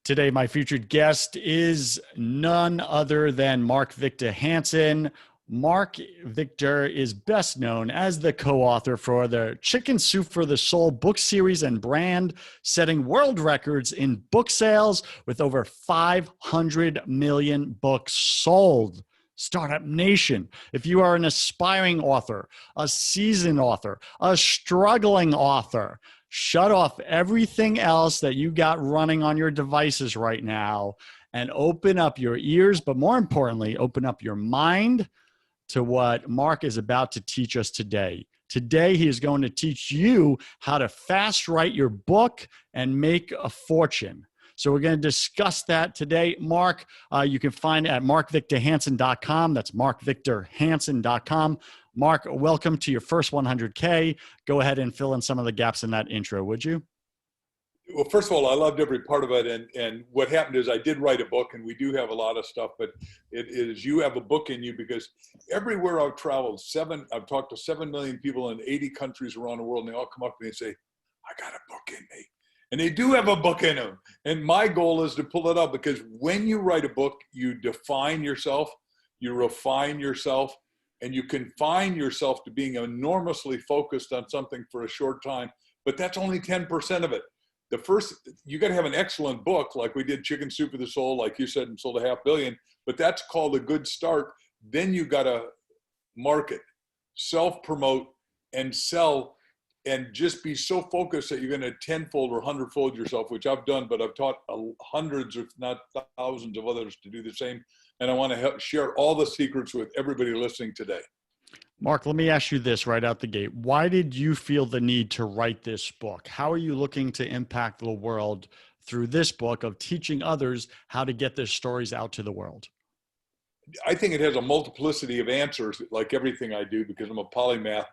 Today, my featured guest is none other than Mark Victor Hansen. Mark Victor is best known as the co-author for the Chicken Soup for the Soul book series and brand, setting world records in book sales with over 500 million books sold. Startup Nation, if you are an aspiring author, a seasoned author, a struggling author, shut off everything else that you got running on your devices right now and open up your ears, but more importantly, open up your mind to what Mark is about to teach us today. Today, he is going to teach you how to fast write your book and make a fortune. So we're going to discuss that today. Mark, you can find at markvictorhansen.com. That's markvictorhansen.com. Mark, welcome to your first 100K. Go ahead and fill in some of the gaps in that intro, would you? Well, first of all, I loved every part of it. And what happened is I did write a book, and we do have a lot of stuff, but it is, you have a book in you, because everywhere I've traveled, I've talked to 7 million people in 80 countries around the world, and they all come up to me and say, I got a book in me. And they do have a book in them. And my goal is to pull it up, because when you write a book, you define yourself, you refine yourself, and you confine yourself to being enormously focused on something for a short time. But that's only 10% of it. You got to have an excellent book, like we did Chicken Soup for the Soul, like you said, and sold 500 million, but that's called a good start. Then you got to market, self-promote, and sell, and just be so focused that you're going to tenfold or hundredfold yourself, which I've done, but I've taught hundreds, if not thousands of others to do the same. And I want to share all the secrets with everybody listening today. Mark, let me ask you this right out the gate. Why did you feel the need to write this book? How are you looking to impact the world through this book of teaching others how to get their stories out to the world? I think it has a multiplicity of answers, like everything I do, because I'm a polymath,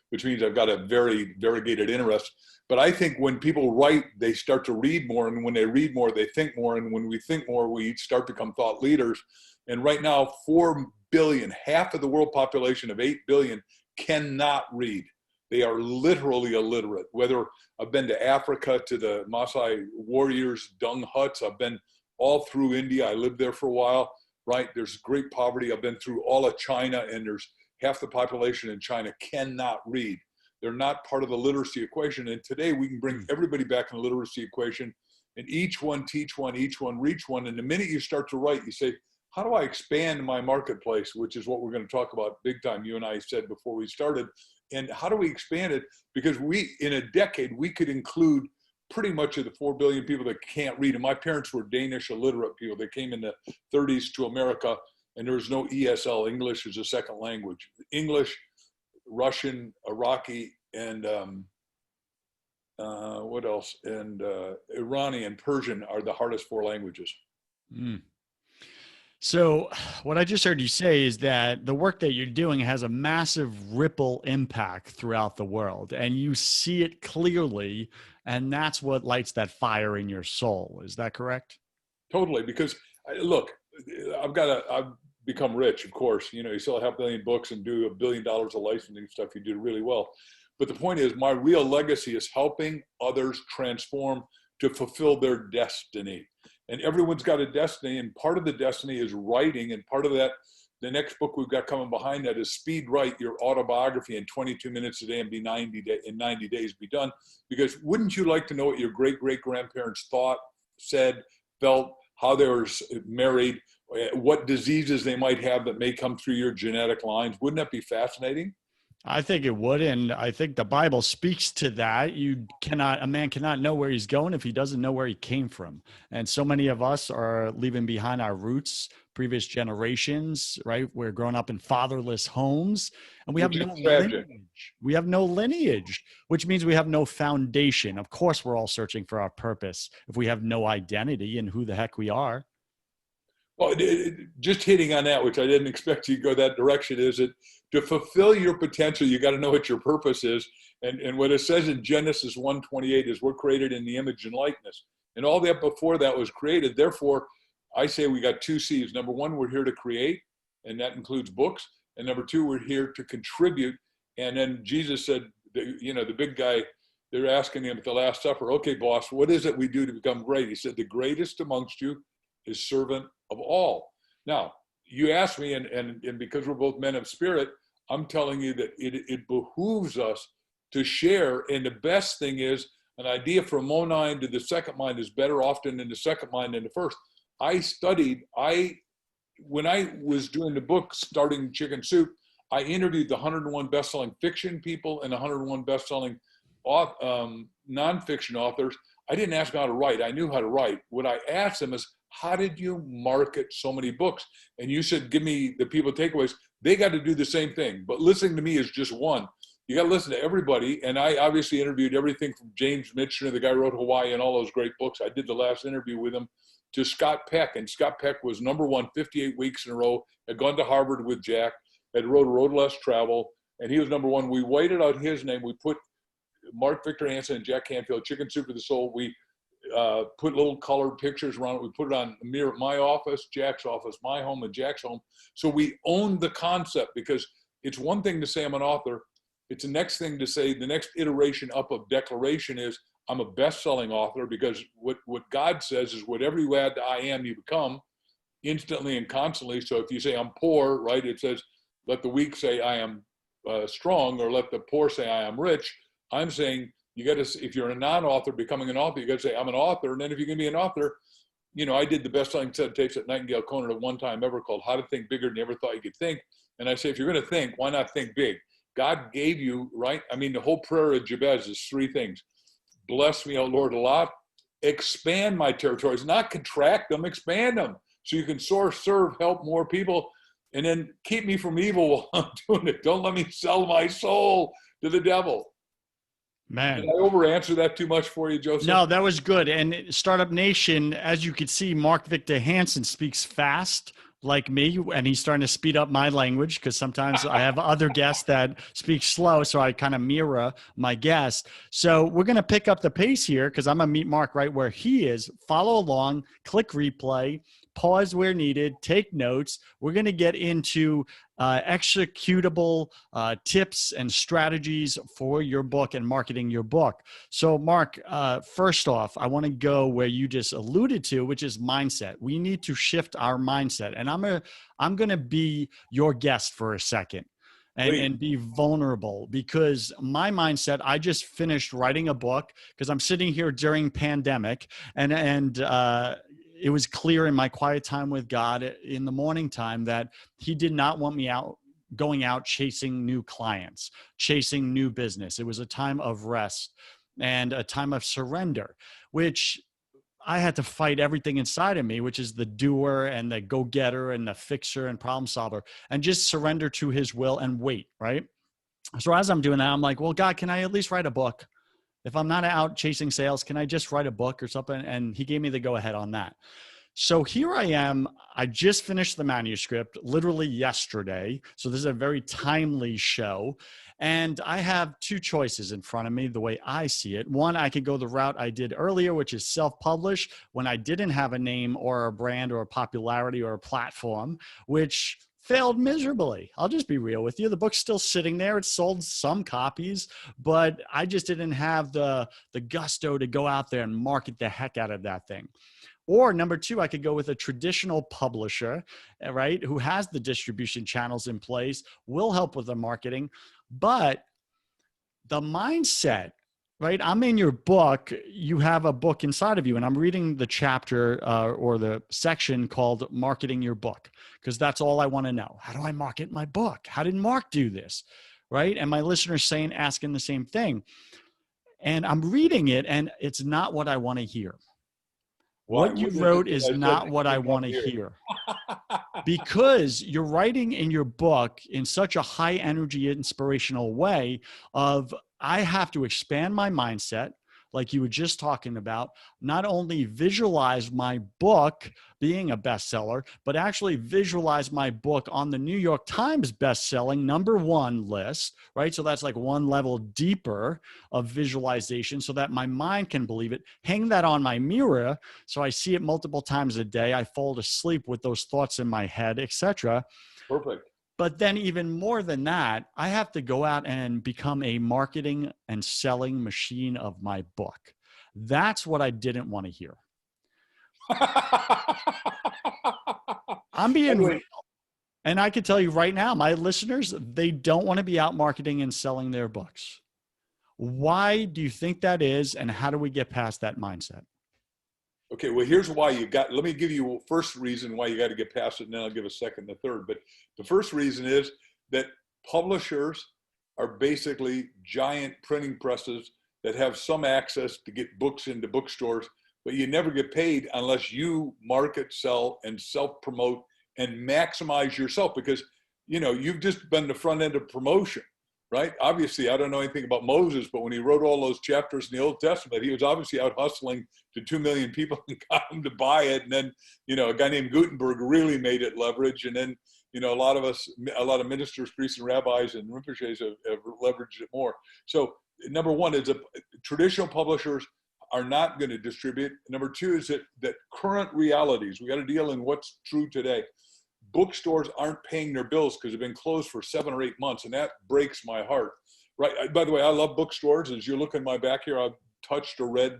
which means I've got a very variegated interest. But I think when people write, they start to read more. And when they read more, they think more. And when we think more, we start to become thought leaders. And right now, 4 billion, half of the world population of 8 billion cannot read. They are literally illiterate. Whether I've been to Africa, to the Maasai warriors' dung huts, I've been all through India. I lived there for a while, right? There's great poverty. I've been through all of China, and there's half the population in China cannot read. They're not part of the literacy equation. And today we can bring everybody back in the literacy equation, and each one teach one, each one reach one. And the minute you start to write, you say, how do I expand my marketplace, which is what we're going to talk about big time, you and I said before we started. And how do we expand it? Because in a decade, we could include pretty much of the 4 billion people that can't read. And my parents were Danish illiterate people. They came in the 30s to America, and there was no ESL, English as a second language. English, Russian, Iraqi, and what else? And Iranian, Persian are the hardest 4 languages. Mm. So what I just heard you say is that the work that you're doing has a massive ripple impact throughout the world, and you see it clearly, and that's what lights that fire in your soul. Is that correct? Totally. Because look, I've become rich, of course. You sell 500 million books and do $1 billion of licensing stuff. You do really well. But the point is, my real legacy is helping others transform to fulfill their destiny. And everyone's got a destiny, and part of the destiny is writing, and part of that, the next book we've got coming behind that is Speed Write, your autobiography in 22 minutes a day and in 90 days be done. Because wouldn't you like to know what your great-great-grandparents thought, said, felt, how they were married, what diseases they might have that may come through your genetic lines? Wouldn't that be fascinating? I think it would. And I think the Bible speaks to that. A man cannot know where he's going if he doesn't know where he came from. And so many of us are leaving behind our roots, previous generations, right? We're growing up in fatherless homes, and we have no lineage. We have no lineage, which means we have no foundation. Of course, we're all searching for our purpose if we have no identity in who the heck we are. Well, just hitting on that, which I didn't expect you to go that direction, is that to fulfill your potential, you got to know what your purpose is. And what it says in Genesis 1:28 is we're created in the image and likeness. And all that before that was created. Therefore, I say we got 2 C's. Number 1, we're here to create, and that includes books. And number 2, we're here to contribute. And then Jesus said, the big guy they're asking him at the Last Supper, okay, boss, what is it we do to become great? He said, the greatest amongst you is servant of all. Now, you asked me, and because we're both men of spirit, I'm telling you that it behooves us to share. And the best thing is, an idea from one mind to the second mind is better often in the second mind than the first. When I was doing the book, Starting Chicken Soup, I interviewed the 101 best-selling fiction people and the 101 best-selling nonfiction authors. I didn't ask them how to write. I knew how to write. What I asked them is, how did you market so many books? And you said, give me the people takeaways. They got to do the same thing. But listening to me is just one. You got to listen to everybody. And I obviously interviewed everything from James Michener, the guy who wrote Hawaii and all those great books. I did the last interview with him, to Scott Peck. And Scott Peck was #1 58 weeks in a row, had gone to Harvard with Jack, had wrote Road Less Travel, and he was #1. We whited out his name. We put Mark Victor Hansen and Jack Canfield, Chicken Soup for the Soul. We put little colored pictures around it. We put it on a mirror at my office, Jack's office, my home, and Jack's home. So we owned the concept, because it's one thing to say I'm an author. It's the next thing to say, the next iteration up of declaration is, I'm a best-selling author, because what God says is, whatever you add to I am, you become, instantly and constantly. So if you say I'm poor, right, it says, let the weak say I am strong, or let the poor say I am rich. I'm saying, you got to, if you're a non-author becoming an author, you got to say I'm an author. And then if you can be an author, I did the best-selling set of tapes at Nightingale Conant at one time ever, called How to Think Bigger Than You Ever Thought You Could Think. And I say, if you're going to think, why not think big? God gave you, right? I mean, the whole prayer of Jabez is 3 things. Bless me, O Lord, a lot. Expand my territories, not contract them, expand them, so you can source, serve, help more people. And then keep me from evil while I'm doing it. Don't let me sell my soul to the devil. Man. Did I over-answer that too much for you, Joseph? No, that was good. And Startup Nation, as you can see, Mark Victor Hansen speaks fast like me, and he's starting to speed up my language, because sometimes I have other guests that speak slow, so I kind of mirror my guest. So we're going to pick up the pace here, because I'm going to meet Mark right where he is. Follow along, click replay, pause where needed, take notes. We're going to get into executable tips and strategies for your book and marketing your book. So Mark, first off, I want to go where you just alluded to, which is mindset. We need to shift our mindset. And I'm going to be your guest for a second. And be vulnerable, because my mindset, I just finished writing a book, because I'm sitting here during pandemic, and it was clear in my quiet time with God in the morning time that he did not want me going out chasing new clients, chasing new business. It was a time of rest and a time of surrender, which I had to fight everything inside of me, which is the doer and the go-getter and the fixer and problem solver, and just surrender to his will and wait, right? So as I'm doing that, I'm like, well, God, can I at least write a book? If I'm not out chasing sales, can I just write a book or something? And he gave me the go ahead on that. So here I am. I just finished the manuscript literally yesterday. So this is a very timely show. And I have 2 choices in front of me, the way I see it. One, I could go the route I did earlier, which is self-publish, when I didn't have a name or a brand or a popularity or a platform, which failed miserably. I'll just be real with you. The book's still sitting there. It sold some copies, but I just didn't have the gusto to go out there and market the heck out of that thing. Or number 2, I could go with a traditional publisher, right, who has the distribution channels in place, will help with the marketing, but the mindset, right? I'm in your book. You have a book inside of you, and I'm reading the chapter or the section called Marketing Your Book, because that's all I want to know. How do I market my book? How did Mark do this, right? And my listeners asking the same thing. And I'm reading it, and it's not what I want to hear. What you wrote is not what I want to hear. Because you're writing in your book in such a high energy, inspirational way of, I have to expand my mindset, like you were just talking about, not only visualize my book being a bestseller, but actually visualize my book on the New York Times bestselling #1 list, right? So that's like one level deeper of visualization, so that my mind can believe it. Hang that on my mirror so I see it multiple times a day. I fall asleep with those thoughts in my head, etc. Perfect. But then even more than that, I have to go out and become a marketing and selling machine of my book. That's what I didn't want to hear. I'm being real. And I can tell you right now, my listeners, they don't want to be out marketing and selling their books. Why do you think that is? And how do we get past that mindset? Okay, well, here's why let me give you first reason why you got to get past it, and then I'll give a second and a third. But the first reason is that publishers are basically giant printing presses that have some access to get books into bookstores, but you never get paid unless you market, sell, and self-promote and maximize yourself, because, you know, you've just been the front end of promotion. Right? Obviously, I don't know anything about Moses, but when he wrote all those chapters in the Old Testament, he was obviously out hustling to 2 million people and got them to buy it. And then, you know, a guy named Gutenberg really made it leverage. And then, you know, a lot of ministers, priests, and rabbis and Rinpoches have leveraged it more. So number one is traditional publishers are not going to distribute. Number two is that current realities, we got to deal in what's true today. Bookstores aren't paying their bills because they've been closed for 7 or 8 months, and that breaks my heart. Right? By the way, I love bookstores. As you look in my back here, I've touched or read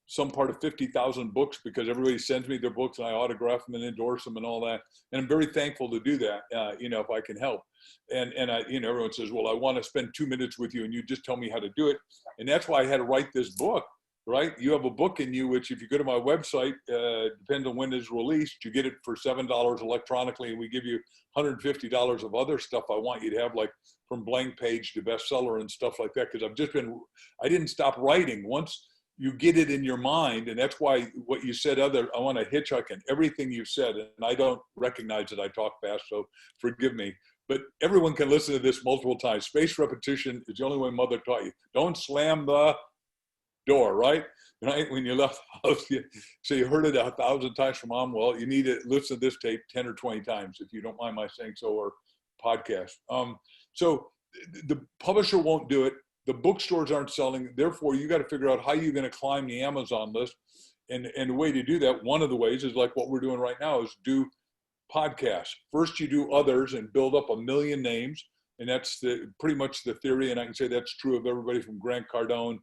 some part of 50,000 books because everybody sends me their books and I autograph them and endorse them and all that. And I'm very thankful to do that, you know, if I can help. And I, you know, everyone says, well, I want to spend 2 minutes with you and you just tell me how to do it. And that's why I had to write this book. Right? You have a book in you, which if you go to my website, depends on when it's released, you get it for $7 electronically, and we give you $150 of other stuff I want you to have, like from blank page to bestseller and stuff like that, because I didn't stop writing. Once you get it in your mind, and that's why what you said, I want to hitchhike in everything you've said, and I don't recognize that I talk fast, so forgive me. But everyone can listen to this multiple times. Spaced repetition is the only way Mother taught you. Don't slam the door, right? When you left the house, so you heard it 1,000 times from Mom. Well, you need to listen to this tape 10 or 20 times, if you don't mind my saying so, or podcast. So the publisher won't do it. The bookstores aren't selling. Therefore, you got to figure out how you're going to climb the Amazon list. And the way to do that, one of the ways is like what we're doing right now, is do podcasts. First, you do others and build up 1 million names. And that's pretty much the theory. And I can say that's true of everybody from Grant Cardone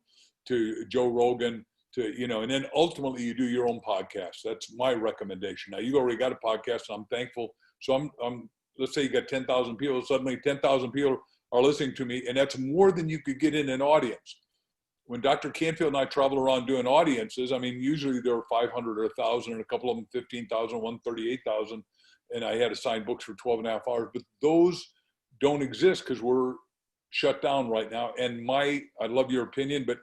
to Joe Rogan to, you know, and then ultimately you do your own podcast. That's my recommendation. Now you already got a podcast, and I'm thankful. So I'm let's say you got 10,000 people, suddenly 10,000 people are listening to me, and that's more than you could get in an audience. When Dr. Canfield and I travel around doing audiences, I mean, usually there are 500 or 1,000, and a couple of them 15,000, one 38,000, and I had to sign books for 12 and a half hours, but those don't exist because we're shut down right now. And I love your opinion, but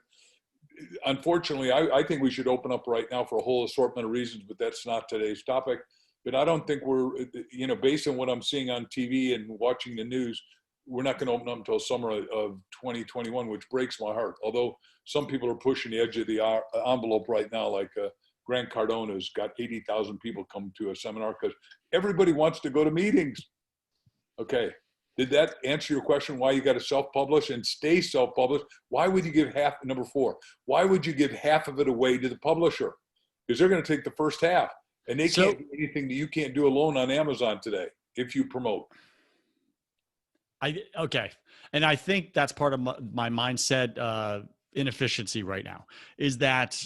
unfortunately, I think we should open up right now for a whole assortment of reasons, but that's not today's topic. But I don't think we're, you know, based on what I'm seeing on TV and watching the news, we're not going to open up until summer of 2021, which breaks my heart. Although some people are pushing the edge of the envelope right now, like Grant Cardone has got 80,000 people come to a seminar because everybody wants to go to meetings. Okay. Did that answer your question, why you got to self-publish and stay self-published? Why would you give half, number 4, why would you give half of it away to the publisher? Because they're going to take the first half, and they can't do anything that you can't do alone on Amazon today if you promote. Okay. And I think that's part of my mindset inefficiency right now, is that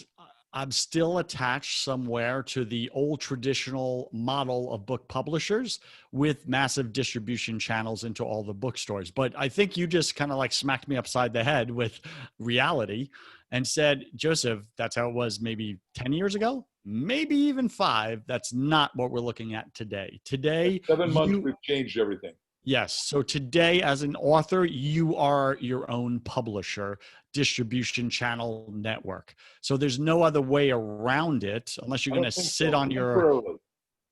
I'm still attached somewhere to the old traditional model of book publishers with massive distribution channels into all the bookstores. But I think you just kind of like smacked me upside the head with reality and said, Joseph, that's how it was maybe 10 years ago, maybe even 5. That's not what we're looking at today. Today, 7 months, we've changed everything. Yes. So today, as an author, you are your own publisher, distribution channel, network. So there's no other way around it unless you're going to sit on your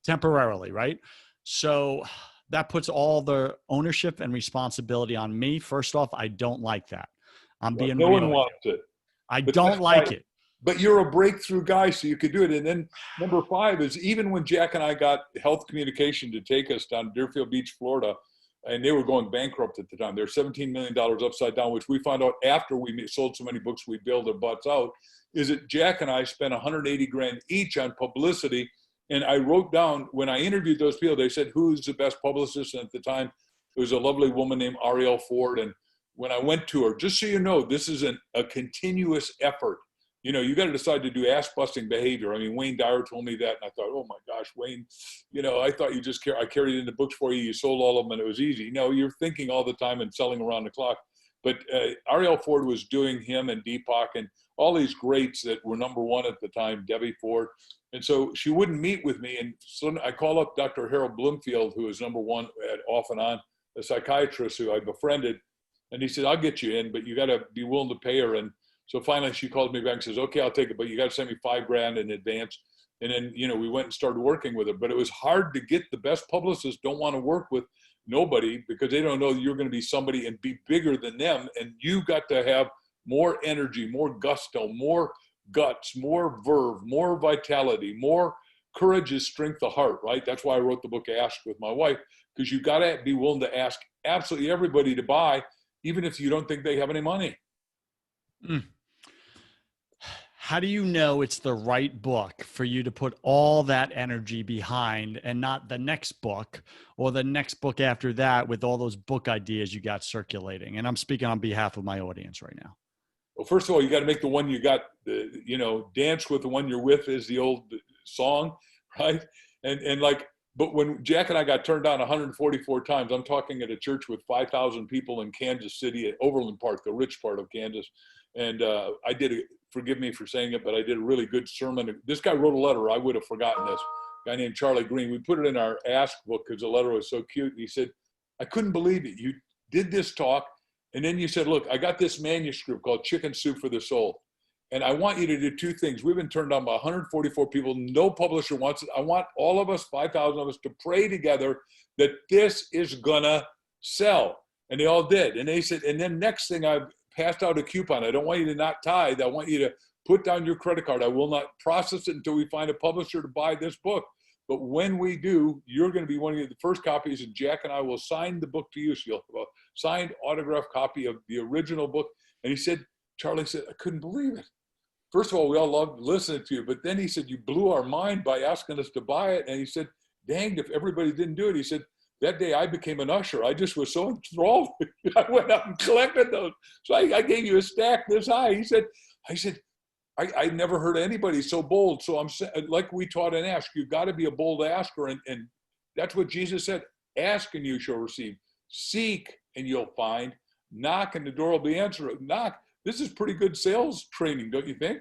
temporarily, right? So that puts all the ownership and responsibility on me. First off, I don't like that. I'm being no one wants it. I don't like it. But you're a breakthrough guy, so you could do it. And then number 5 is, even when Jack and I got Health Communication to take us down to Deerfield Beach, Florida, and they were going bankrupt at the time. They're $17 million upside down, which we found out after we sold so many books, we bailed their butts out, is that Jack and I spent $180,000 each on publicity. And I wrote down, when I interviewed those people, they said, who's the best publicist? And at the time, It was a lovely woman named Ariel Ford. And when I went to her, just so you know, this is a continuous effort. You know, you got to decide to do ass busting behavior. I mean, Wayne Dyer told me that, and I thought, oh my gosh, Wayne, you know, I thought you just I carried in the books for you. You sold all of them and it was easy. No, you're thinking all the time and selling around the clock. But Ariel Ford was doing him and Deepak and all these greats that were number one at the time, Debbie Ford. And so she wouldn't meet with me. And so I call up Dr. Harold Bloomfield, who was number one at Off and On, a psychiatrist who I befriended. And he said, I'll get you in, but you got to be willing to pay her. And so finally she called me back and says, okay, I'll take it, but you got to send me $5,000 in advance. And then, you know, we went and started working with her, but it was hard to get. The best publicists don't want to work with nobody because they don't know you're going to be somebody and be bigger than them. And you got to have more energy, more gusto, more guts, more verve, more vitality, more courage is strength of heart, right? That's why I wrote the book Ask with my wife, because you got to be willing to ask absolutely everybody to buy, even if you don't think they have any money. Mm. How do you know it's the right book for you to put all that energy behind and not the next book or the next book after that with all those book ideas you got circulating? And I'm speaking on behalf of my audience right now. Well, first of all, you got to make the one you got, you know, dance with the one you're with is the old song, right? And like, but when Jack and I got turned down 144 times, I'm talking at a church with 5,000 people in Kansas City at Overland Park, the rich part of Kansas. And I did, forgive me for saying it, but I did a really good sermon. This guy wrote a letter. I would have forgotten this. A guy named Charlie Green. We put it in our Ask book because the letter was so cute. He said, I couldn't believe it. You did this talk. And then you said, look, I got this manuscript called Chicken Soup for the Soul. And I want you to do two things. We've been turned down by 144 people. No publisher wants it. I want all of us, 5,000 of us, to pray together that this is gonna sell. And they all did. And they said, and then next thing, I passed out a coupon. I don't want you to not tithe. I want you to put down your credit card. I will not process it until we find a publisher to buy this book. But when we do, you're going to be one of the first copies, and Jack and I will sign the book to you. So you'll have a signed autographed copy of the original book. And he said, Charlie said, I couldn't believe it. First of all, we all loved listening to you. But then he said, you blew our mind by asking us to buy it. And he said, danged if everybody didn't do it. He said, that day I became an usher. I just was so enthralled. I went out and collected those. So I gave you a stack this high. I said, I never heard anybody so bold. So I'm like we taught in Ask, you've got to be a bold asker. And that's what Jesus said. Ask and you shall receive. Seek and you'll find. Knock and the door will be answered. Knock. This is pretty good sales training, don't you think?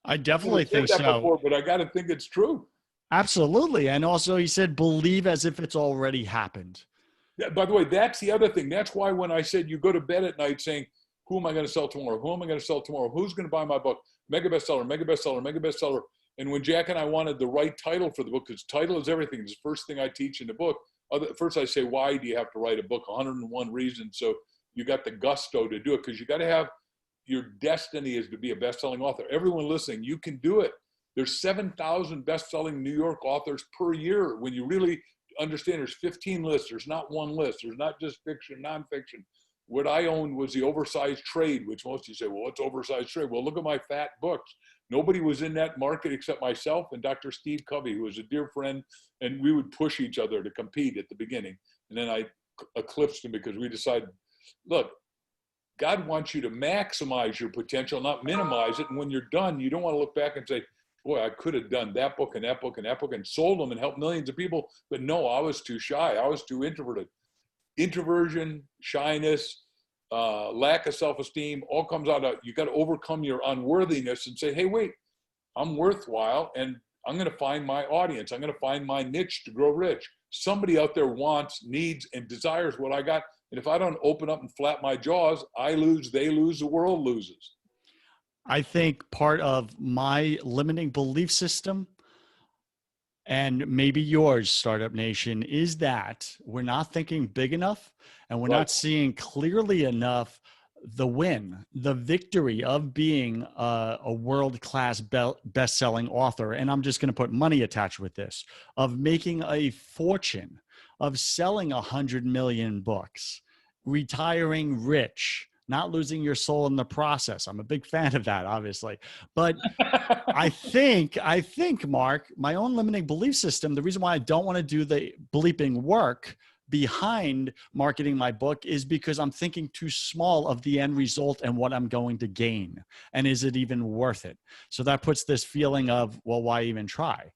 I definitely think so. Before, but I got to think it's true. Absolutely. And also he said, believe as if it's already happened. Yeah, by the way, that's the other thing. That's why when I said you go to bed at night saying, who am I going to sell tomorrow? Who am I going to sell tomorrow? Who's going to buy my book? Mega bestseller, mega bestseller, mega bestseller. And when Jack and I wanted the right title for the book, because title is everything. It's the first thing I teach in the book. First I say, why do you have to write a book? 101 reasons. So you got the gusto to do it, because you got to have, your destiny is to be a best-selling author. Everyone listening, you can do it. There's 7,000 best-selling New York authors per year. When you really understand, there's 15 lists. There's not one list. There's not just fiction, nonfiction. What I owned was the oversized trade, which most of you say, well, what's oversized trade? Well, look at my fat books. Nobody was in that market except myself and Dr. Steve Covey, who was a dear friend, and we would push each other to compete at the beginning. And then I eclipsed him because we decided, look, God wants you to maximize your potential, not minimize it. And when you're done, you don't want to look back and say, boy, I could have done that book and that book and that book and sold them and helped millions of people. But no, I was too shy. I was too introverted. Introversion, shyness, lack of self-esteem, all comes out of, you got to overcome your unworthiness and say, hey, wait, I'm worthwhile and I'm going to find my audience. I'm going to find my niche to grow rich. Somebody out there wants, needs, and desires what I got. And if I don't open up and flap my jaws, I lose, they lose, the world loses. I think part of my limiting belief system, and maybe yours, Startup Nation, is that we're not thinking big enough and we're not seeing clearly enough the win, the victory of being a world-class best-selling author. And I'm just going to put money attached with this, of making a fortune, of selling 100 million books, retiring rich, not losing your soul in the process. I'm a big fan of that, obviously. But I think, Mark, my own limiting belief system, the reason why I don't want to do the bleeping work behind marketing my book is because I'm thinking too small of the end result and what I'm going to gain. And is it even worth it? So that puts this feeling of, well, why even try?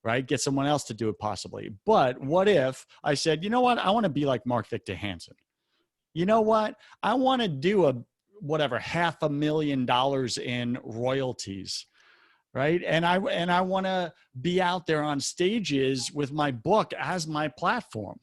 Right? Get someone else to do it possibly. But what if I said, you know what? I want to be like Mark Victor Hansen. You know what? I want to do whatever, $500,000 in royalties, right? And I want to be out there on stages with my book as my platform.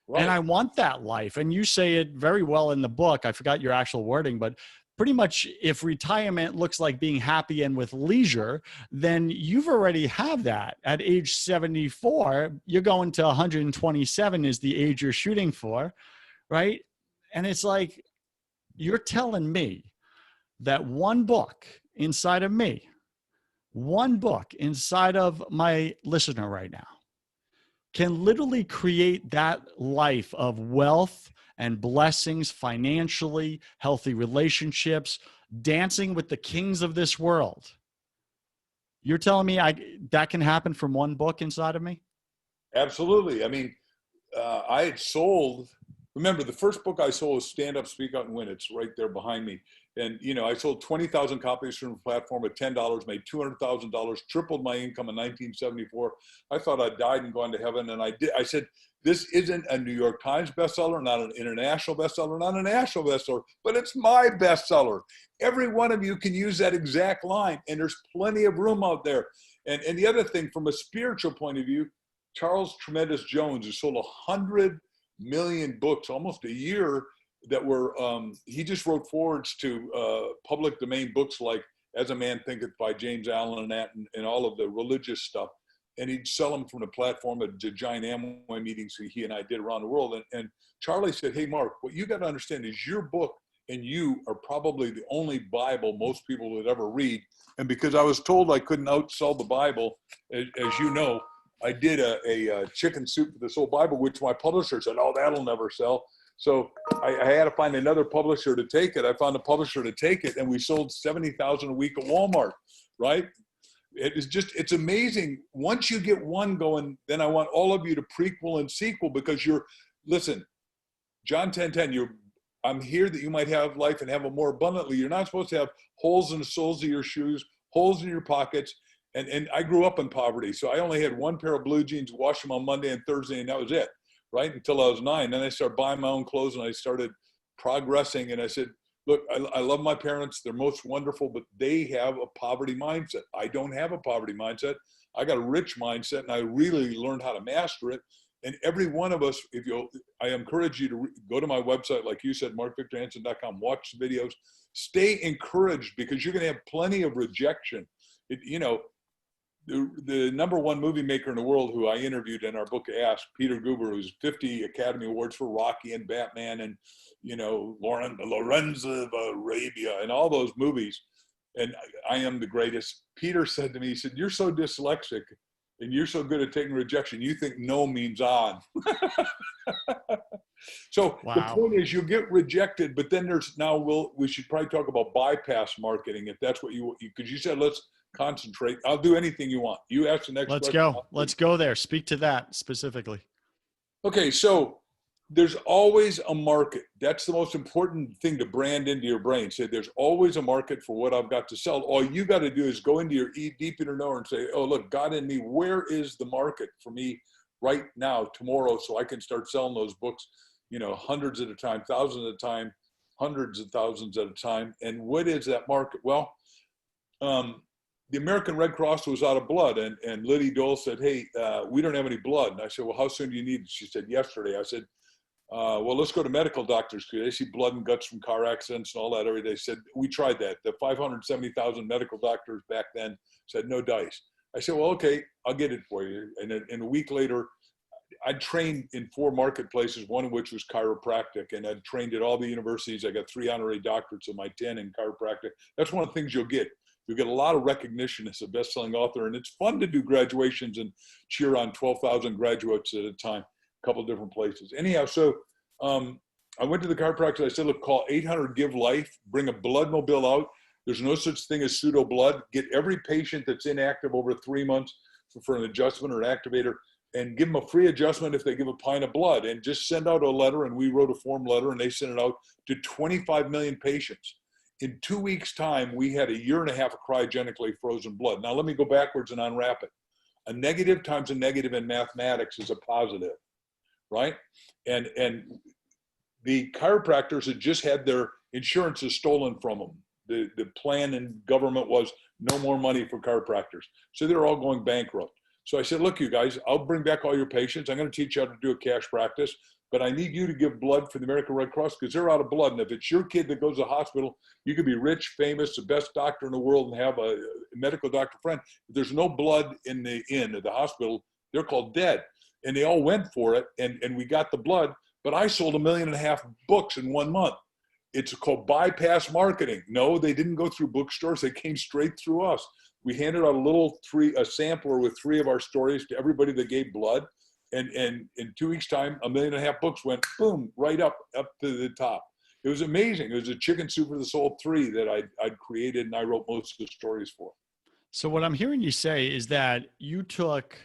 Right. And I want that life. And you say it very well in the book. I forgot your actual wording, but pretty much if retirement looks like being happy and with leisure, then you've already have that. At age 74, you're going to 127 is the age you're shooting for, right? And it's like, you're telling me that one book inside of me, one book inside of my listener right now can literally create that life of wealth and blessings financially, healthy relationships, dancing with the kings of this world. You're telling me that can happen from one book inside of me? Absolutely. I mean, I had sold, remember the first book I sold was Stand Up, Speak Out and Win. It's right there behind me. And, you know, I sold 20,000 copies from the platform at $10, made $200,000, tripled my income in 1974. I thought I'd died and gone to heaven. And I did. I said, this isn't a New York Times bestseller, not an international bestseller, not a national bestseller, but it's my bestseller. Every one of you can use that exact line. And there's plenty of room out there. And the other thing, from a spiritual point of view, Charles Tremendous Jones, who sold 100 million books almost a year, that were he just wrote forwards to public domain books like As a Man Thinketh by James Allen and all of the religious stuff, and he'd sell them from the platform at the giant Amway meetings he and I did around the world. And Charlie said, hey Mark, what you got to understand is your book and you are probably the only Bible most people would ever read. And because I was told I couldn't outsell the Bible, as you know, I did a chicken soup for the soul Bible, which my publisher said, oh, that'll never sell. So I had to find another publisher to take it. I found a publisher to take it, and we sold 70,000 a week at Walmart, right? It's amazing. Once you get one going, then I want all of you to prequel and sequel, because listen, John 10:10, I'm here that you might have life and have it more abundantly. You're not supposed to have holes in the soles of your shoes, holes in your pockets. And I grew up in poverty, so I only had one pair of blue jeans, wash them on Monday and Thursday, and that was it. Right, until I was 9. Then I started buying my own clothes and I started progressing. And I said, look, I love my parents. They're most wonderful, but they have a poverty mindset. I don't have a poverty mindset. I got a rich mindset, and I really learned how to master it. And every one of us, I encourage you to go to my website, like you said, markvictorhansen.com, watch the videos, stay encouraged, because you're going to have plenty of rejection. The number one movie maker in the world, who I interviewed in our book Ask, Peter Guber, who's 50 Academy Awards for Rocky and Batman and, Lorenzo of Arabia and all those movies. And I am the greatest. Peter said to me, he said, you're so dyslexic and you're so good at taking rejection, you think no means on. So wow. The point is, you'll get rejected, but then we should probably talk about bypass marketing, if that's what because you said, let's concentrate. I'll do anything you want. You ask the next question. Let's go there. Speak to that specifically. Okay. So there's always a market. That's the most important thing to brand into your brain. Say there's always a market for what I've got to sell. All you got to do is go into your deep inner knower and say, oh, look, God in me, where is the market for me right now, tomorrow, so I can start selling those books, hundreds at a time, thousands at a time, hundreds of thousands at a time. And what is that market? Well, the American Red Cross was out of blood, and Liddy Dole said, hey, we don't have any blood. And I said, well, how soon do you need it? She said, yesterday. I said, well, let's go to medical doctors, because they see blood and guts from car accidents and all that every day. Said, we tried that. The 570,000 medical doctors back then said, no dice. I said, well, okay, I'll get it for you. And a week later, I trained in 4 marketplaces, one of which was chiropractic, and I trained at all the universities. I got 3 honorary doctorates of my 10 in chiropractic. That's one of the things you'll get. You'll get a lot of recognition as a best-selling author, and it's fun to do graduations and cheer on 12,000 graduates at a time, a couple of different places. Anyhow, so I went to the chiropractor. I said, look, call 800 Give Life, bring a blood mobile out. There's no such thing as pseudo blood. Get every patient that's inactive over 3 months for an adjustment or an activator. and give them a free adjustment if they give a pint of blood, and just send out a letter. And we wrote a form letter, and they sent it out to 25 million patients. In 2 weeks' time, we had a year and a half of cryogenically frozen blood. Now, let me go backwards and unwrap it. A negative times a negative in mathematics is a positive, right? And the chiropractors had just had their insurances stolen from them. The plan in government was no more money for chiropractors. So they're all going bankrupt. So I said, look, you guys, I'll bring back all your patients. I'm going to teach you how to do a cash practice, but I need you to give blood for the American Red Cross because they're out of blood. And if it's your kid that goes to the hospital, you could be rich, famous, the best doctor in the world and have a medical doctor friend. If there's no blood in the hospital, they're called dead. And they all went for it, and we got the blood. But I sold 1.5 million books in 1 month. It's called bypass marketing. No, they didn't go through bookstores. They came straight through us. We handed out a sampler with 3 of our stories to everybody that gave blood. And in 2 weeks' time, 1.5 million books went boom, right up to the top. It was amazing. It was a Chicken Soup for the Soul 3 that I'd created, and I wrote most of the stories for. So what I'm hearing you say is that you took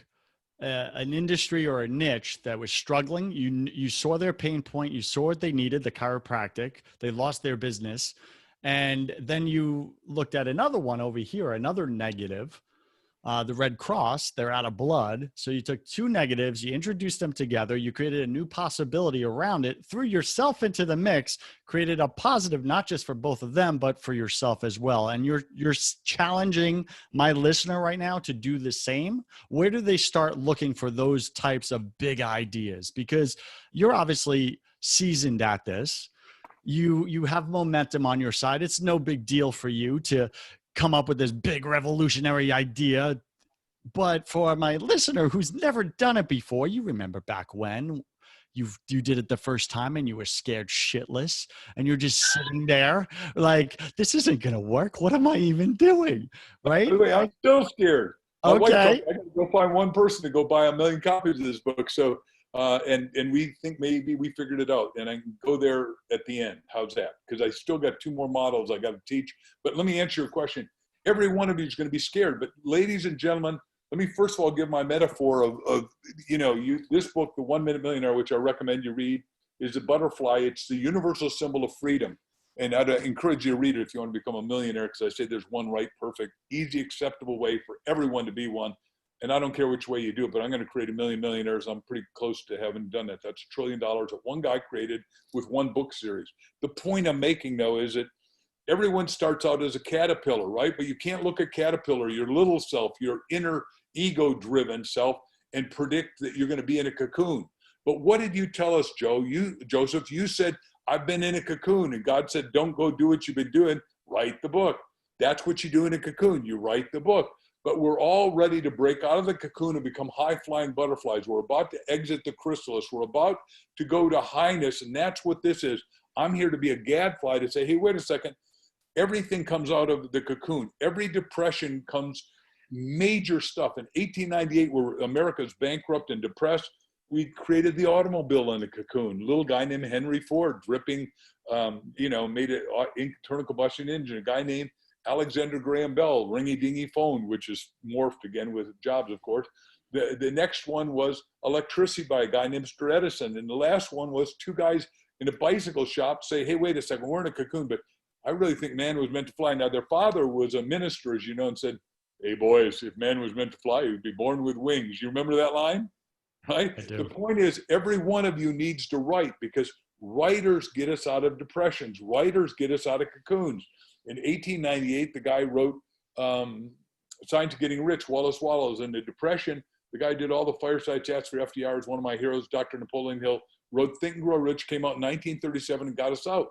an industry or a niche that was struggling. You saw their pain point. You saw what they needed, the chiropractic. They lost their business. And then you looked at another one over here, another negative, the Red Cross. They're out of blood. So you took 2 negatives, you introduced them together, you created a new possibility around it, threw yourself into the mix, created a positive, not just for both of them, but for yourself as well. And you're challenging my listener right now to do the same. Where do they start looking for those types of big ideas? Because you're obviously seasoned at this. You have momentum on your side. It's no big deal for you to come up with this big revolutionary idea. But for my listener who's never done it before, you remember back when you did it the first time and you were scared shitless and you're just sitting there like, this isn't going to work. What am I even doing? Right? By the way, I'm still scared. My wife told me Okay. I got to go find one person to go buy 1 million copies of this book. So, and we think maybe we figured it out, and I can go there at the end. How's that? Because I still got 2 more models I got to teach. But let me answer your question. Every one of you is going to be scared. But ladies and gentlemen, let me first of all give my metaphor of this book, The 1 Minute Millionaire, which I recommend you read, is a butterfly. It's the universal symbol of freedom. And I'd encourage you to read it if you want to become a millionaire, because I say there's one right, perfect, easy, acceptable way for everyone to be one. And I don't care which way you do it, but I'm going to create 1 million millionaires. I'm pretty close to having done that. That's $1 trillion that one guy created with 1 book series. The point I'm making, though, is that everyone starts out as a caterpillar, right? But you can't look at caterpillar, your little self, your inner ego-driven self, and predict that you're going to be in a cocoon. But what did you tell us, Joseph? You said, I've been in a cocoon, and God said, don't go do what you've been doing. Write the book. That's what you do in a cocoon. You write the book. But we're all ready to break out of the cocoon and become high-flying butterflies. We're about to exit the chrysalis. We're about to go to highness, and that's what this is. I'm here to be a gadfly to say, hey, wait a second. Everything comes out of the cocoon. Every depression comes major stuff. In 1898, where America's bankrupt and depressed, we created the automobile in a cocoon. A little guy named Henry Ford, dripping, made an internal combustion engine. A guy named Alexander Graham Bell, ringy-dingy phone, which is morphed again with Jobs, of course. The next one was electricity by a guy named Mr. Edison. And the last one was 2 guys in a bicycle shop say, hey, wait a second, we're in a cocoon, but I really think man was meant to fly. Now, their father was a minister, as you know, and said, hey, boys, if man was meant to fly, he would be born with wings. You remember that line? Right? I do. The point is, every one of you needs to write, because writers get us out of depressions. Writers get us out of cocoons. In 1898, the guy wrote Signs of Getting Rich, Wallace Wallows. In the Depression, the guy did all the fireside chats for FDR, is one of my heroes. Dr. Napoleon Hill wrote Think and Grow Rich, came out in 1937 and got us out.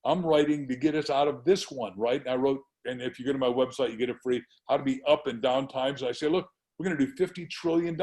I'm writing to get us out of this one, right? And I wrote, and if you go to my website, you get it free, How to Be Up and Down Times. And I say, look, we're going to do $50 trillion.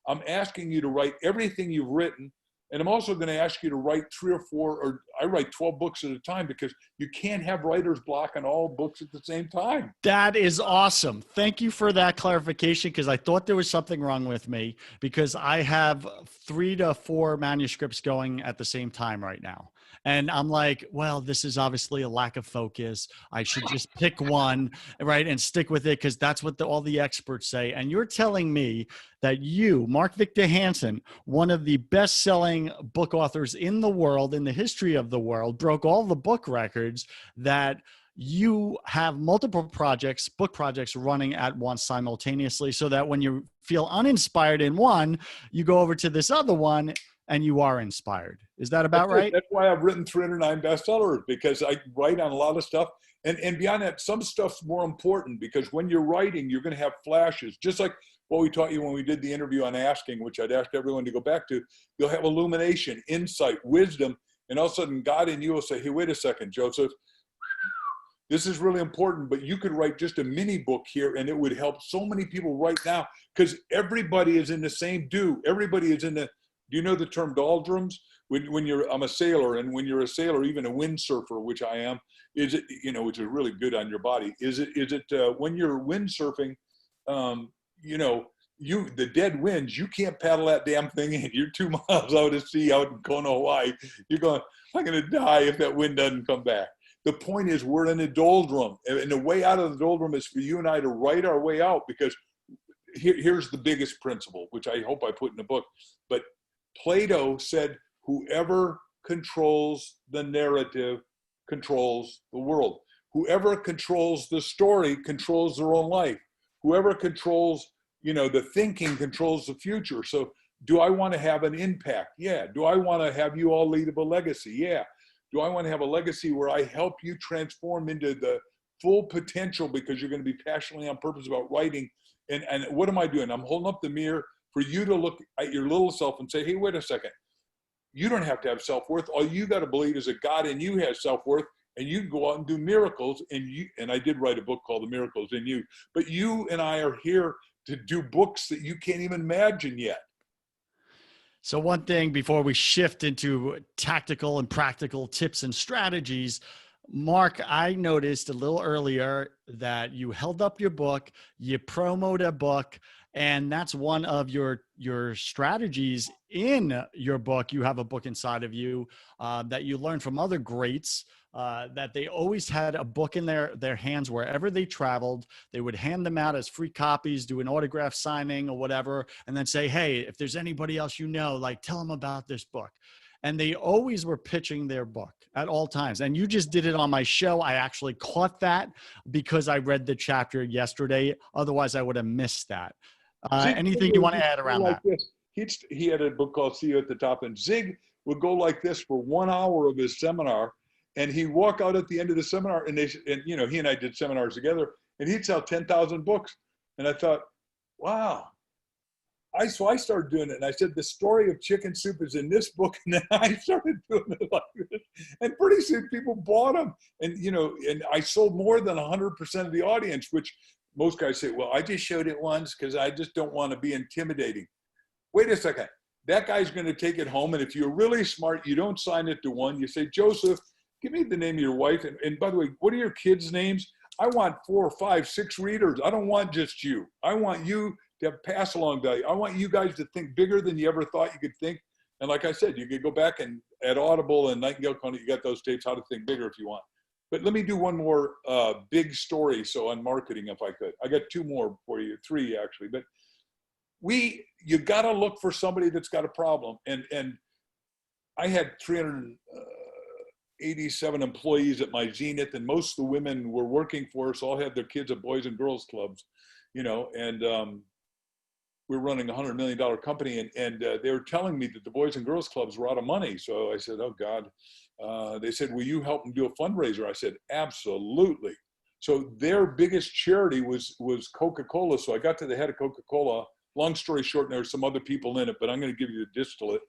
I'm asking you to write everything you've written. And I'm also going to ask you to write 3 or 4, or I write 12 books at a time, because you can't have writer's block on all books at the same time. That is awesome. Thank you for that clarification, because I thought there was something wrong with me, because I have 3 to 4 manuscripts going at the same time right now. And I'm like, well, this is obviously a lack of focus. I should just pick one, right, and stick with it because that's what all the experts say. And you're telling me that you, Mark Victor Hansen, one of the best-selling book authors in the world, in the history of the world, broke all the book records, that you have multiple projects, book projects running at once simultaneously, so that when you feel uninspired in one, you go over to this other one and you are inspired. Is that about right? That's why I've written 309 bestsellers, because I write on a lot of stuff. And beyond that, some stuff's more important, because when you're writing, you're going to have flashes. Just like what we taught you when we did the interview on asking, which I'd ask everyone to go back to. You'll have illumination, insight, wisdom, and all of a sudden God in you will say, hey, wait a second, Joseph, this is really important, but you could write just a mini book here and it would help so many people right now, because everybody is in the same everybody is in the, do you know the term doldrums? When you're, I'm a sailor, and when you're a sailor, even a windsurfer, which I am, is it, you know, which is really good on your body. Is it when you're windsurfing, you know, the dead winds, you can't paddle that damn thing in. You're 2 miles out at sea, out in Kona, Hawaii. You're going, I'm going to die if that wind doesn't come back. The point is, we're in a doldrum, and the way out of the doldrum is for you and I to write our way out, because here's the biggest principle, which I hope I put in the book. But Plato said, whoever controls the narrative controls the world. Whoever controls the story controls their own life. Whoever controls, you know, the thinking controls the future. So do I want to have an impact? Yeah. Do I want to have you all leave a legacy? Yeah. Do I want to have a legacy where I help you transform into the full potential, because you're going to be passionately on purpose about writing? And what am I doing? I'm holding up the mirror for you to look at your little self and say, hey, wait a second. You don't have to have self-worth. All you got to believe is that God in you has self-worth, and you can go out and do miracles. And I did write a book called The Miracles in You, but you and I are here to do books that you can't even imagine yet. So one thing before we shift into tactical and practical tips and strategies, Mark, I noticed a little earlier that you held up your book, you promoted a book, and that's one of your strategies in your book. You have a book inside of you that you learned from other greats, that they always had a book in their hands wherever they traveled. They would hand them out as free copies, do an autograph signing or whatever, and then say, hey, if there's anybody else you know, like, tell them about this book. And they always were pitching their book at all times. And you just did it on my show. I actually caught that because I read the chapter yesterday. Otherwise, I would have missed that. Anything you want to add around like that? This. He had a book called See You at the Top, and Zig would go like this for 1 hour of his seminar, and he'd walk out at the end of the seminar, and you know, he and I did seminars together, and he'd sell 10,000 books. And I thought, wow. So I started doing it, and I said, the story of chicken soup is in this book, and then I started doing it like this. And pretty soon people bought them, and you know, and I sold more than 100% of the audience, which most guys say, well, I just showed it once because I just don't want to be intimidating. Wait a second. That guy's going to take it home. And if you're really smart, you don't sign it to one. You say, Joseph, give me the name of your wife. And by the way, what are your kids' names? I want 4 or 5, 6 readers. I don't want just you. I want you to have pass along value. I want you guys to think bigger than you ever thought you could think. And like I said, you could go back and at Audible and Nightingale Coney, you got those tapes, How to Think Bigger, if you want. But let me do one more big story. So on marketing, if I could, I got 2 more for you, 3 actually. But you got to look for somebody that's got a problem. And I had 387 employees at my Zenith, and most of the women were working for us, all had their kids at Boys and Girls Clubs, you know, and we're running a $100 million company, and they were telling me that the Boys and Girls Clubs were out of money. So I said, oh God. They said, will you help them do a fundraiser? I said, absolutely. So their biggest charity was Coca-Cola. So I got to the head of Coca-Cola. Long story short, and there were some other people in it, but I'm going to give you the distillate,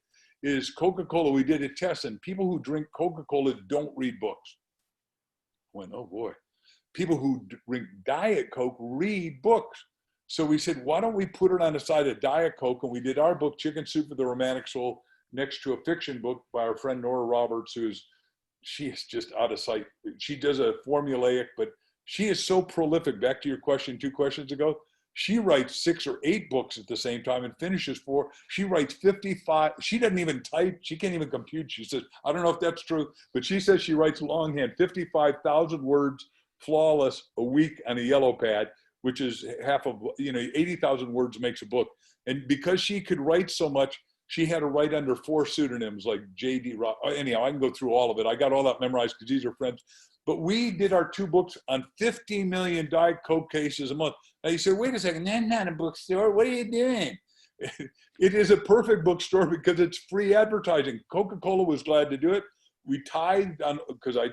is Coca-Cola. We did a test, and people who drink Coca-Cola don't read books. I went, oh boy. People who drink Diet Coke read books. So we said, why don't we put it on the side of Diet Coke? And we did our book, Chicken Soup for the Romantic Soul, next to a fiction book by our friend Nora Roberts, she is just out of sight. She does a formulaic, but she is so prolific. Back to your question 2 questions ago. She writes 6 or 8 books at the same time and finishes 4. She writes 55. She doesn't even type. She can't even compute. She says, I don't know if that's true, but she says she writes longhand, 55,000 words, flawless, a week on a yellow pad, which is half of, 80,000 words makes a book. And because she could write so much, she had to write under 4 pseudonyms like J.D. Rock. Anyhow, I can go through all of it. I got all that memorized because these are friends. But we did our 2 books on 50 million Diet Coke cases a month. Now you say, wait a second, that's not a bookstore. What are you doing? It is a perfect bookstore because it's free advertising. Coca-Cola was glad to do it. We tithed on, because I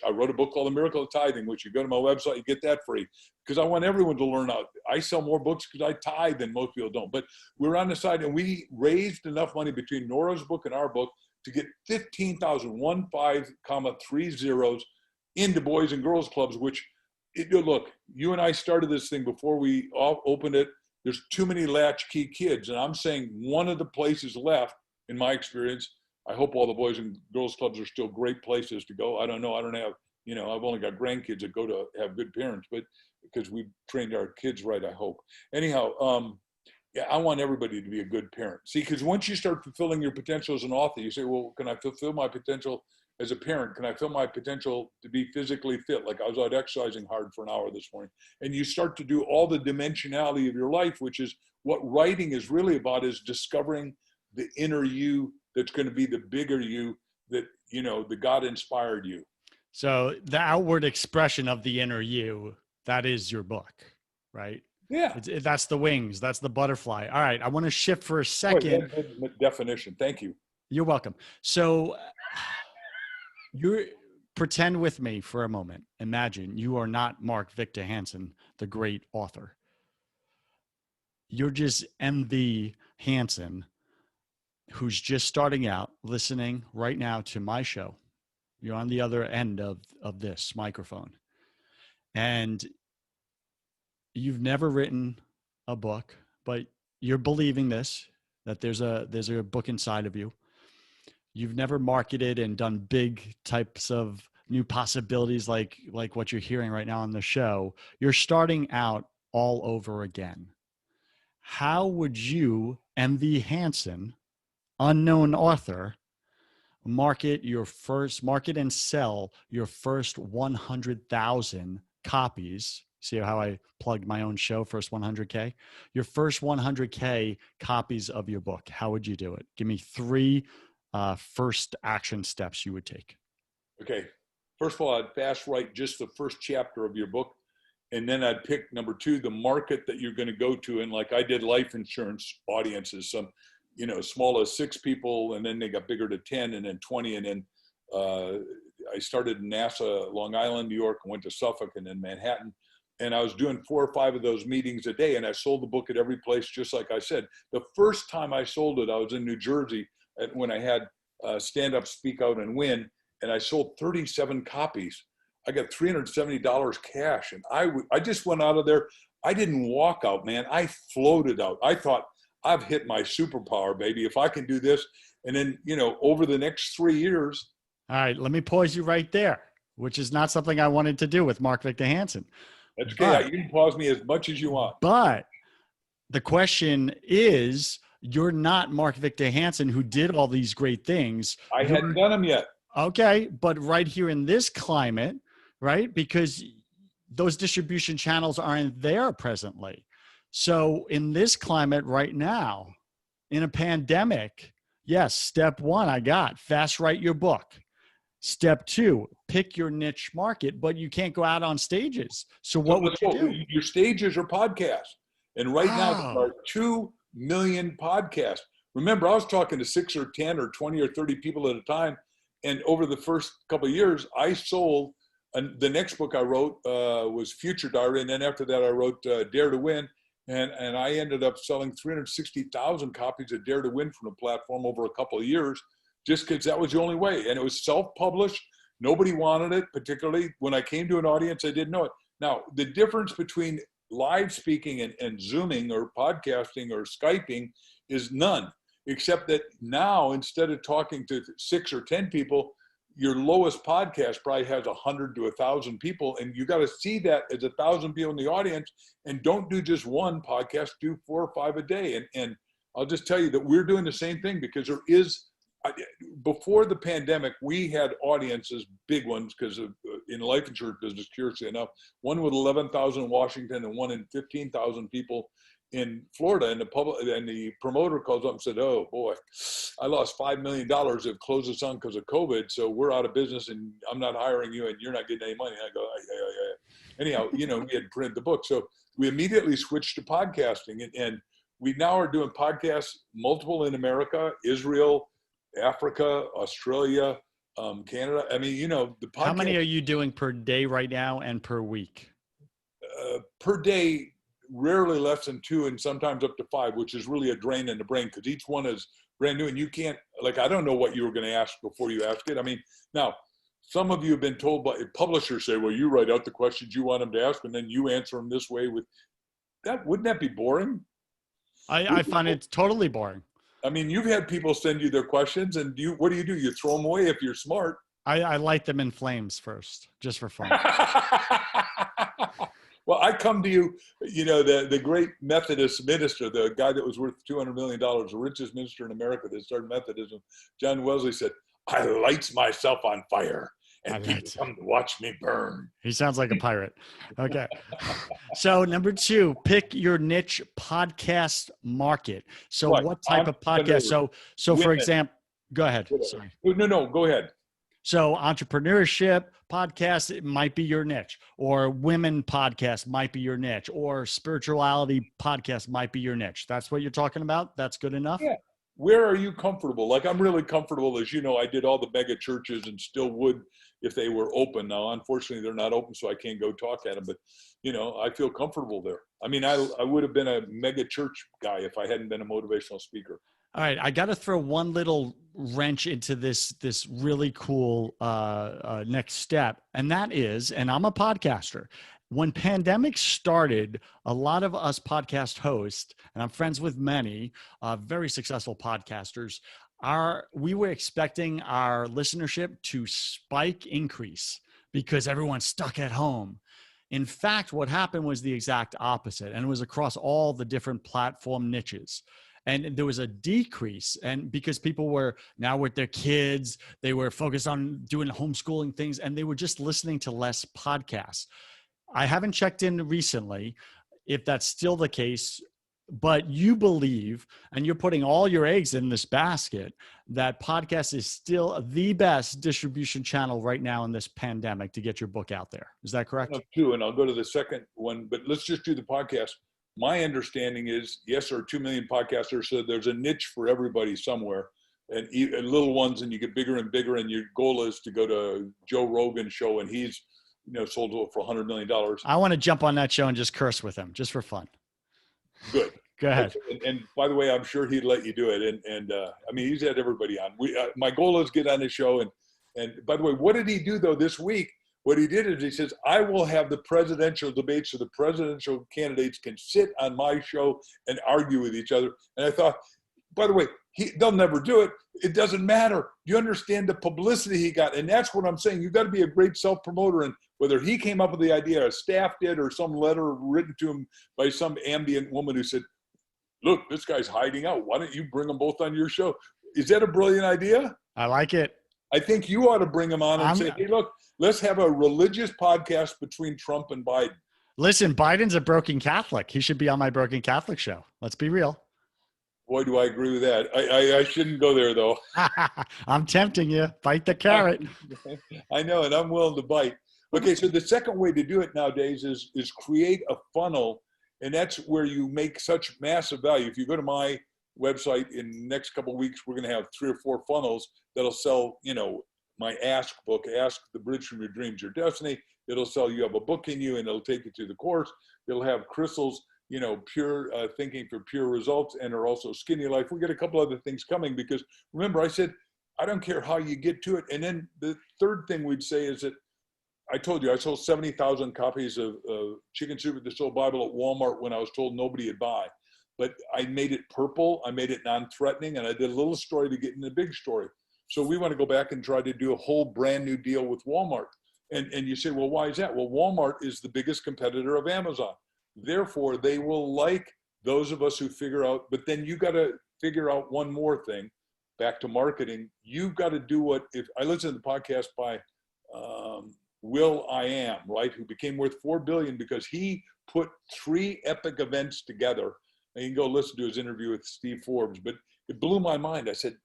wrote a book called The Miracle of Tithing, which you go to my website, you get that free. Because I want everyone to learn out. I sell more books because I tithe and most people don't. But we're on the side and we raised enough money between Nora's book and our book to get 15,000, 3 zeros, into Boys and Girls Clubs, which, look, you and I started this thing before we all opened it. There's too many latchkey kids. And I'm saying one of the places left, in my experience, I hope all the Boys and Girls Clubs are still great places to go. I don't know. I don't have, I've only got grandkids that go to have good parents, but because we've trained our kids right, I hope. Anyhow, yeah, I want everybody to be a good parent. See, because once you start fulfilling your potential as an author, you say, well, can I fulfill my potential as a parent? Can I feel my potential to be physically fit? Like I was out exercising hard for an hour this morning. And you start to do all the dimensionality of your life, which is what writing is really about, is discovering the inner you that's going to be the bigger you, that, the God inspired you. So the outward expression of the inner you, that is your book, right? Yeah. That's the wings. That's the butterfly. All right. I want to shift for a second. Good definition. Thank you. You're welcome. So pretend with me for a moment. Imagine you are not Mark Victor Hansen, the great author. You're just MV Hansen, who's just starting out, listening right now to my show. You're on the other end of this microphone. And you've never written a book, but you're believing this, that there's a book inside of you. You've never marketed and done big types of new possibilities like what you're hearing right now on the show. You're starting out all over again. How would you, MV Hansen, unknown author, market and sell your first 100,000 copies? See how I plugged my own show, first 100K? Your first 100K copies of your book. How would you do it? Give me 3 first action steps you would take. Okay. First of all, I'd fast write just the first chapter of your book. And then I'd pick, number 2, the market that you're going to go to. And like I did life insurance audiences, some, small as 6 people, and then they got bigger to 10 and then 20. And then I started in NASA, Long Island, New York, and went to Suffolk and then Manhattan. And I was doing 4 or 5 of those meetings a day. And I sold the book at every place, just like I said. The first time I sold it, I was in New Jersey when I had Stand Up, Speak Out, and Win. And I sold 37 copies. I got $370 cash. And I just went out of there. I didn't walk out, man. I floated out. I thought, I've hit my superpower, baby. If I can do this. And then, over the next 3 years. All right, let me pause you right there, which is not something I wanted to do with Mark Victor Hansen. That's okay. You can pause me as much as you want. But the question is, you're not Mark Victor Hansen, who did all these great things. I hadn't done them yet. Okay, but right here in this climate, right? Because those distribution channels aren't there presently. So in this climate right now, in a pandemic, yes, step 1, I got fast write your book. Step 2, pick your niche market, but you can't go out on stages. So what would you do? Your stages are podcasts. And right now there are 2 million podcasts. Remember, I was talking to 6 or 10 or 20 or 30 people at a time. And over the first couple of years, I sold, and the next book I wrote was Future Diary. And then after that, I wrote Dare to Win. And I ended up selling 360,000 copies of Dare to Win from the platform over a couple of years, just because that was the only way. And it was self-published. Nobody wanted it, particularly when I came to an audience, I didn't know it. Now, the difference between live speaking and Zooming or podcasting or Skyping is none, except that now, instead of talking to 6 or 10 people, your lowest podcast probably has 100 to 1,000 people, and you got to see that as 1,000 people in the audience, and don't do just one podcast, do 4 or 5 a day. And I'll just tell you that we're doing the same thing, because there is, before the pandemic, we had audiences, big ones, because in the life insurance business, curiously enough, one with 11,000 in Washington and one in 15,000 people in Florida, and the promoter calls up and said, "Oh boy, I lost $5 million. It closed us on because of COVID, so we're out of business, and I'm not hiring you, and you're not getting any money." And I go, yeah. Anyhow, we had printed the book, so we immediately switched to podcasting, and we now are doing podcasts, multiple in America, Israel, Africa, Australia, Canada. I mean, the podcast. How many are you doing per day right now and per week? Per day, rarely less than 2, and sometimes up to 5, which is really a drain in the brain, because each one is brand new, and you can't, I don't know what you were going to ask before you asked it. I mean, now, some of you have been told by publishers say, well, you write out the questions you want them to ask, and then you answer them this way. Wouldn't that be boring? I find it totally boring. I mean, you've had people send you their questions, and what do? You throw them away if you're smart. I light them in flames first, just for fun. Well, I come to you, the great Methodist minister, the guy that was worth $200 million, the richest minister in America that started Methodism, John Wesley, said, "I lights myself on fire, and people come to watch me burn." He sounds like a pirate. Okay. So number 2, pick your niche podcast market. So right. What type of podcast? So for example, go ahead. Sorry. No, go ahead. So entrepreneurship podcast, it might be your niche, or women podcast might be your niche, or spirituality podcast might be your niche. That's what you're talking about? That's good enough? Yeah. Where are you comfortable? I'm really comfortable, as you know, I did all the mega churches and still would if they were open. Now, unfortunately, they're not open, so I can't go talk at them, but I feel comfortable there. I mean, I would have been a mega church guy if I hadn't been a motivational speaker. All right, I got to throw one little wrench into this really cool next step, and that is, and I'm a podcaster. When pandemic started, a lot of us podcast hosts, and I'm friends with many very successful podcasters, we were expecting our listenership to increase because everyone's stuck at home. In fact, what happened was the exact opposite, and it was across all the different platform niches. And there was a decrease, and because people were now with their kids, they were focused on doing homeschooling things, and they were just listening to less podcasts. I haven't checked in recently if that's still the case, but you believe, and you're putting all your eggs in this basket, that podcast is still the best distribution channel right now in this pandemic to get your book out there. Is that correct? Two, and I'll go to the second one, but let's just do the podcast. My understanding is, yes, there are 2 million podcasters, so there's a niche for everybody somewhere, and little ones, and you get bigger and bigger, and your goal is to go to Joe Rogan's show, and he's sold it for $100 million. I want to jump on that show and just curse with him, just for fun. Good. Go ahead. And by the way, I'm sure he'd let you do it. And I mean, he's had everybody on. My goal is to get on his show. And by the way, what did he do though this week? What he did is he says, I will have the presidential debates so the presidential candidates can sit on my show and argue with each other. And I thought, by the way, they'll never do it. It doesn't matter. You understand the publicity he got. And that's what I'm saying. You've got to be a great self-promoter. And whether he came up with the idea, or staff did, or some letter written to him by some ambient woman who said, look, this guy's hiding out. Why don't you bring them both on your show? Is that a brilliant idea? I like it. I think you ought to bring them on and say, hey, look, let's have a religious podcast between Trump and Biden. Listen, Biden's a broken Catholic. He should be on my broken Catholic show. Let's be real. Boy, do I agree with that. I shouldn't go there, though. I'm tempting you. Bite the carrot. I know, and I'm willing to bite. Okay, so the second way to do it nowadays is create a funnel, and that's where you make such massive value. If you go to my website in the next couple of weeks, we're going to have 3 or 4 funnels that'll sell, my Ask book, Ask the Bridge from Your Dreams, Your Destiny. It'll sell you have a book in you, and it'll take you to the course. It'll have Crystal's, pure thinking for pure results, and are also Skinny Life. We get a couple other things coming because remember I said, I don't care how you get to it. And then the third thing we'd say is that I told you I sold 70,000 copies of Chicken Soup for the Soul Bible at Walmart when I was told nobody would buy. But I made it purple, I made it non-threatening, and I did a little story to get in the big story. So we want to go back and try to do a whole brand new deal with Walmart. And you say, well, why is that? Well, Walmart is the biggest competitor of Amazon. Therefore, they will like those of us who figure out, but then you got to figure out one more thing, back to marketing. You've got to do what, if I listen to the podcast by Will I Am, right, who became worth $4 billion because he put 3 epic events together. And you can go listen to his interview with Steve Forbes, but it blew my mind. I said,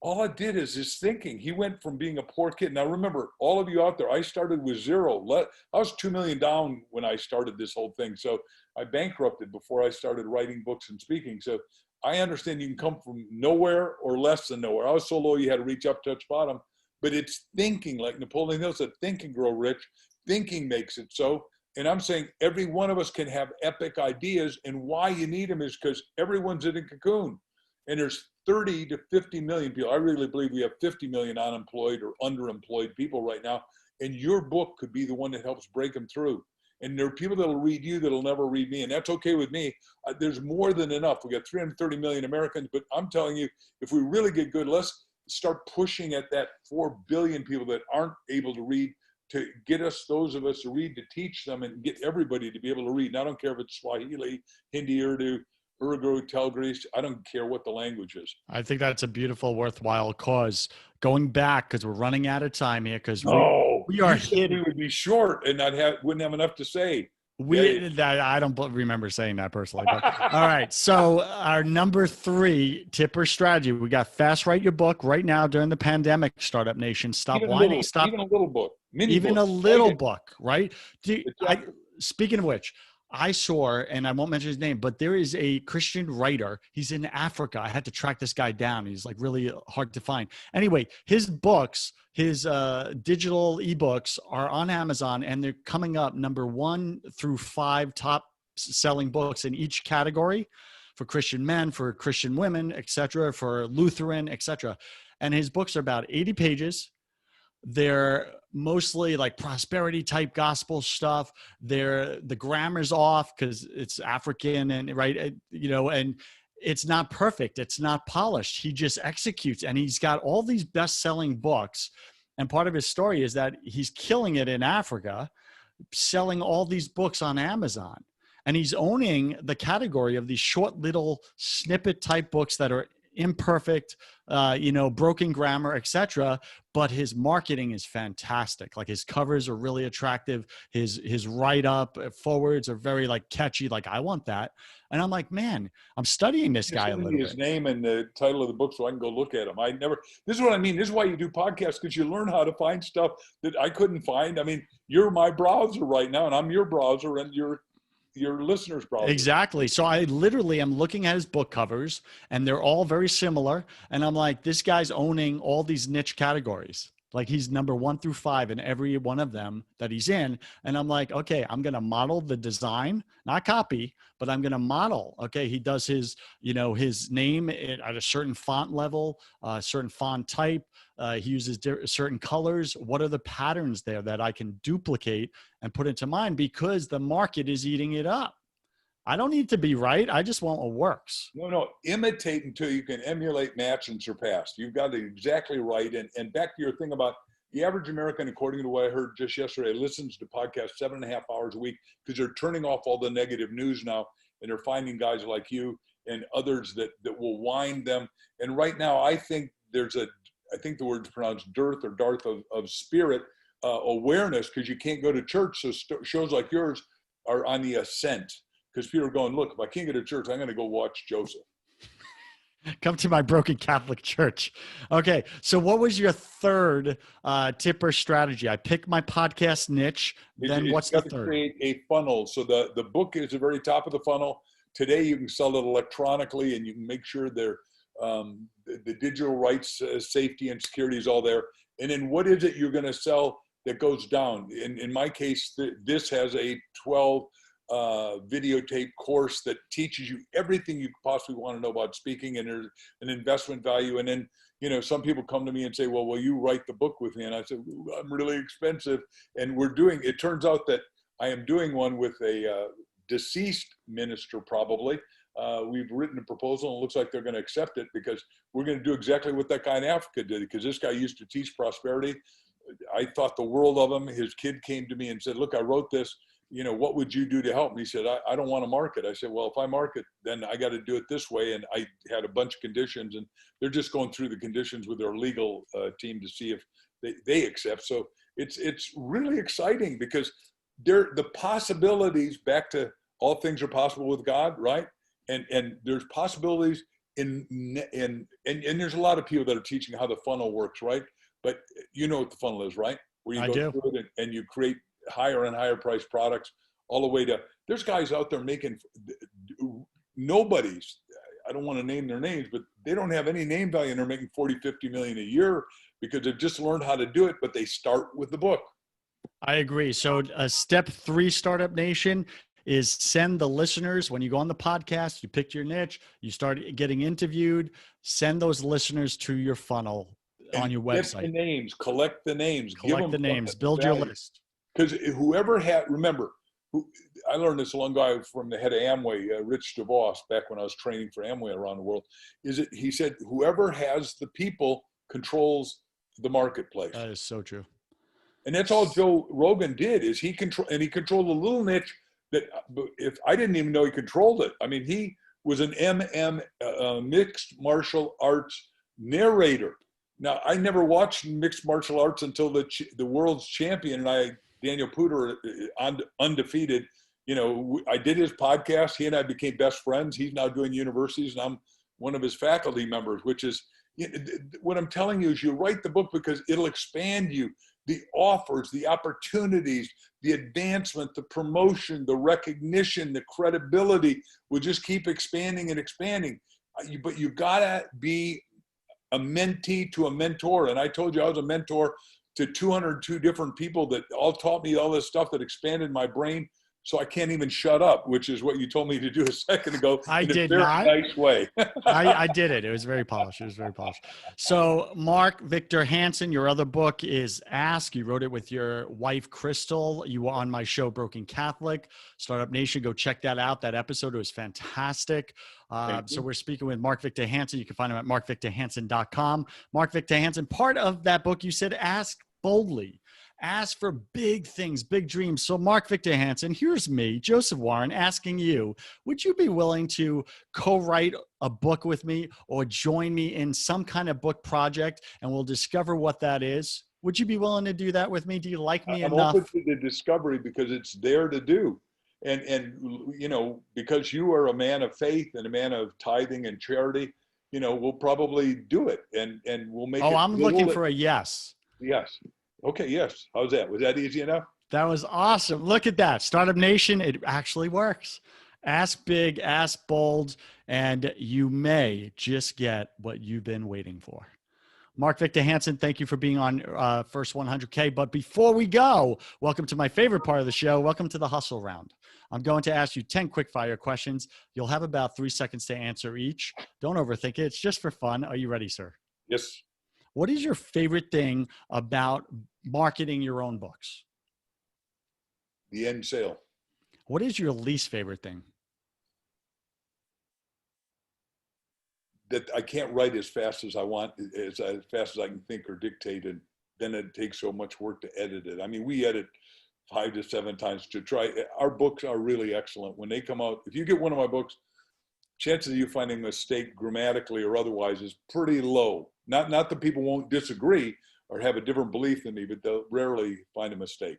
all I did is his thinking. He went from being a poor kid. Now remember, all of you out there, I started with 0. I was $2 million down when I started this whole thing. So I bankrupted before I started writing books and speaking. So I understand you can come from nowhere or less than nowhere. I was so low you had to reach up, touch bottom. But it's thinking, like Napoleon Hill said, think and grow rich. Thinking makes it so. And I'm saying every one of us can have epic ideas. And why you need them is because everyone's in a cocoon. And there's 30 to 50 million people. I really believe we have 50 million unemployed or underemployed people right now. And your book could be the one that helps break them through. And there are people that will read you that'll never read me. And that's okay with me. There's more than enough. We got 330 million Americans. But I'm telling you, if we really get good, let's start pushing at that 4 billion people that aren't able to read, to get us, those of us to read, to teach them and get everybody to be able to read. And I don't care if it's Swahili, Hindi, Urdu, Telgris, I don't care what the language is. I think that's a beautiful, worthwhile cause. Going back, because we're running out of time here, because we are hitting. We would be short and wouldn't have enough to say. I don't remember saying that personally. But, all right. So our number 3 tip or strategy, we got Fast Write Your Book right now during the pandemic. Startup Nation, stop even whining. Even a little book. Even a little book, right? Speaking of which, I saw, and I won't mention his name, but there is a Christian writer. He's in Africa. I had to track this guy down. He's like really hard to find. Anyway, his books, his digital ebooks are on Amazon, and they're coming up number 1 through 5 top selling books in each category for Christian men, for Christian women, etc., for Lutheran, etc. And his books are about 80 pages. They're mostly like prosperity type gospel stuff. The grammar's off because it's African and right, and it's not perfect. It's not polished. He just executes, and he's got all these best-selling books. And part of his story is that he's killing it in Africa, selling all these books on Amazon. And he's owning the category of these short little snippet type books that are imperfect, broken grammar, etc. But his marketing is fantastic. Like his covers are really attractive. His write-up forwards are very like catchy. Like I want that. And I'm like, man, I'm studying this guy a little bit. His name and the title of the book so I can go look at him. This is what I mean. This is why you do podcasts, because you learn how to find stuff that I couldn't find. I mean, you're my browser right now, and I'm your browser, and your listeners' browser. Exactly. So I literally am looking at his book covers, and they're all very similar. And I'm like, this guy's owning all these niche categories. Like he's number 1 through 5 in every one of them that he's in. And I'm like, okay, I'm going to model the design, not copy, but I'm going to model. Okay. He does his name at a certain font level, certain font type. He uses certain colors. What are the patterns there that I can duplicate and put into mine, because the market is eating it up? I don't need to be right. I just want what works. No. Imitate until you can emulate, match, and surpass. You've got it exactly right. And back to your thing about the average American, according to what I heard just yesterday, listens to podcasts 7.5 hours a week because they're turning off all the negative news now, and they're finding guys like you and others that will wind them. And right now, I think the word's pronounced dearth or dearth of spirit awareness, because you can't go to church. So shows like yours are on the ascent. Because people are going, look, if I can't get to church, I'm going to go watch Joseph. Come to my broken Catholic church. Okay, so what was your third tip or strategy? I picked my podcast niche. Then what's the third? Create a funnel. So the book is the very top of the funnel. Today you can sell it electronically, and you can make sure the digital rights, safety, and security is all there. And then what is it you're going to sell that goes down? In my case, this has a 12 videotape course that teaches you everything you possibly want to know about speaking, and there's an investment value. And then, some people come to me and say, well, will you write the book with me? And I said, I'm really expensive. And it turns out that I am doing one with a deceased minister, probably, We've written a proposal, and it looks like they're going to accept it because we're going to do exactly what that guy in Africa did. Because this guy used to teach prosperity. I thought the world of him. His kid came to me and said, look, I wrote this. What would you do to help me? He said, I don't want to market. I said, well, if I market, then I got to do it this way. And I had a bunch of conditions, and they're just going through the conditions with their legal team to see if they accept. So it's really exciting because the possibilities, back to all things are possible with God, right? And there's possibilities and there's a lot of people that are teaching how the funnel works, right? But you know what the funnel is, right? Where you go through it and you create higher and higher priced products all the way to, there's guys out there making nobody's, I don't want to name their names, but they don't have any name value and they're making 40, 50 million a year because they've just learned how to do it, but they start with the book. I agree. So step 3, Startup Nation, is send the listeners, when you go on the podcast, you picked your niche, you start getting interviewed, send those listeners to your funnel on your website. Get the names, collect the names, collect the names, build your list. Because whoever remember, I learned this one guy from the head of Amway, Rich DeVos, back when I was training for Amway around the world, he said, whoever has the people controls the marketplace. That is so true. And that's all Joe Rogan did, is he controlled a little niche that if I didn't even know he controlled it. I mean, he was an mixed martial arts narrator. Now, I never watched mixed martial arts until the world's champion and Daniel Puder, undefeated. I did his podcast. He and I became best friends. He's now doing universities, and I'm one of his faculty members, which is, what I'm telling you is you write the book because it'll expand you. The offers, the opportunities, the advancement, the promotion, the recognition, the credibility will just keep expanding and expanding. But you gotta be a mentee to a mentor. And I told you I was a mentor to 202 different people that all taught me all this stuff that expanded my brain. So I can't even shut up, which is what you told me to do a second ago. I did not. Nice way. I did it. It was very polished. So Mark Victor Hansen, your other book is Ask. You wrote it with your wife, Crystal. You were on my show, Broken Catholic. Startup Nation, go check that out. That episode was fantastic. So we're speaking with Mark Victor Hansen. You can find him at markvictorhansen.com. Mark Victor Hansen, part of that book, you said, ask boldly. Ask for big things, big dreams. So Mark Victor Hansen, here's me, Joseph Warren, asking you, would you be willing to co-write a book with me or join me in some kind of book project, and we'll discover what that is? Would you be willing to do that with me? Do you like me enough? I'm open to the discovery because it's there to do. And because you are a man of faith and a man of tithing and charity, we'll probably do it and we'll make it. Oh, I'm looking for a yes. Yes. Okay, yes. How's that? Was that easy enough? That was awesome. Look at that. Startup Nation, it actually works. Ask big, ask bold, and you may just get what you've been waiting for. Mark Victor Hansen, thank you for being on First 100K. But before we go, welcome to my favorite part of the show. Welcome to the hustle round. I'm going to ask you 10 quick fire questions. You'll have about 3 seconds to answer each. Don't overthink it. It's just for fun. Are you ready, sir? Yes. What is your favorite thing about marketing your own books? The end sale. What is your least favorite thing? That I can't write as fast as I want, as fast as I can think or dictate, and then it takes so much work to edit it. I mean, we edit 5 to 7 times to try. Our books are really excellent. When they come out, if you get one of my books, chances of you finding a mistake grammatically or otherwise is pretty low. Not that people won't disagree or have a different belief than me, but they'll rarely find a mistake.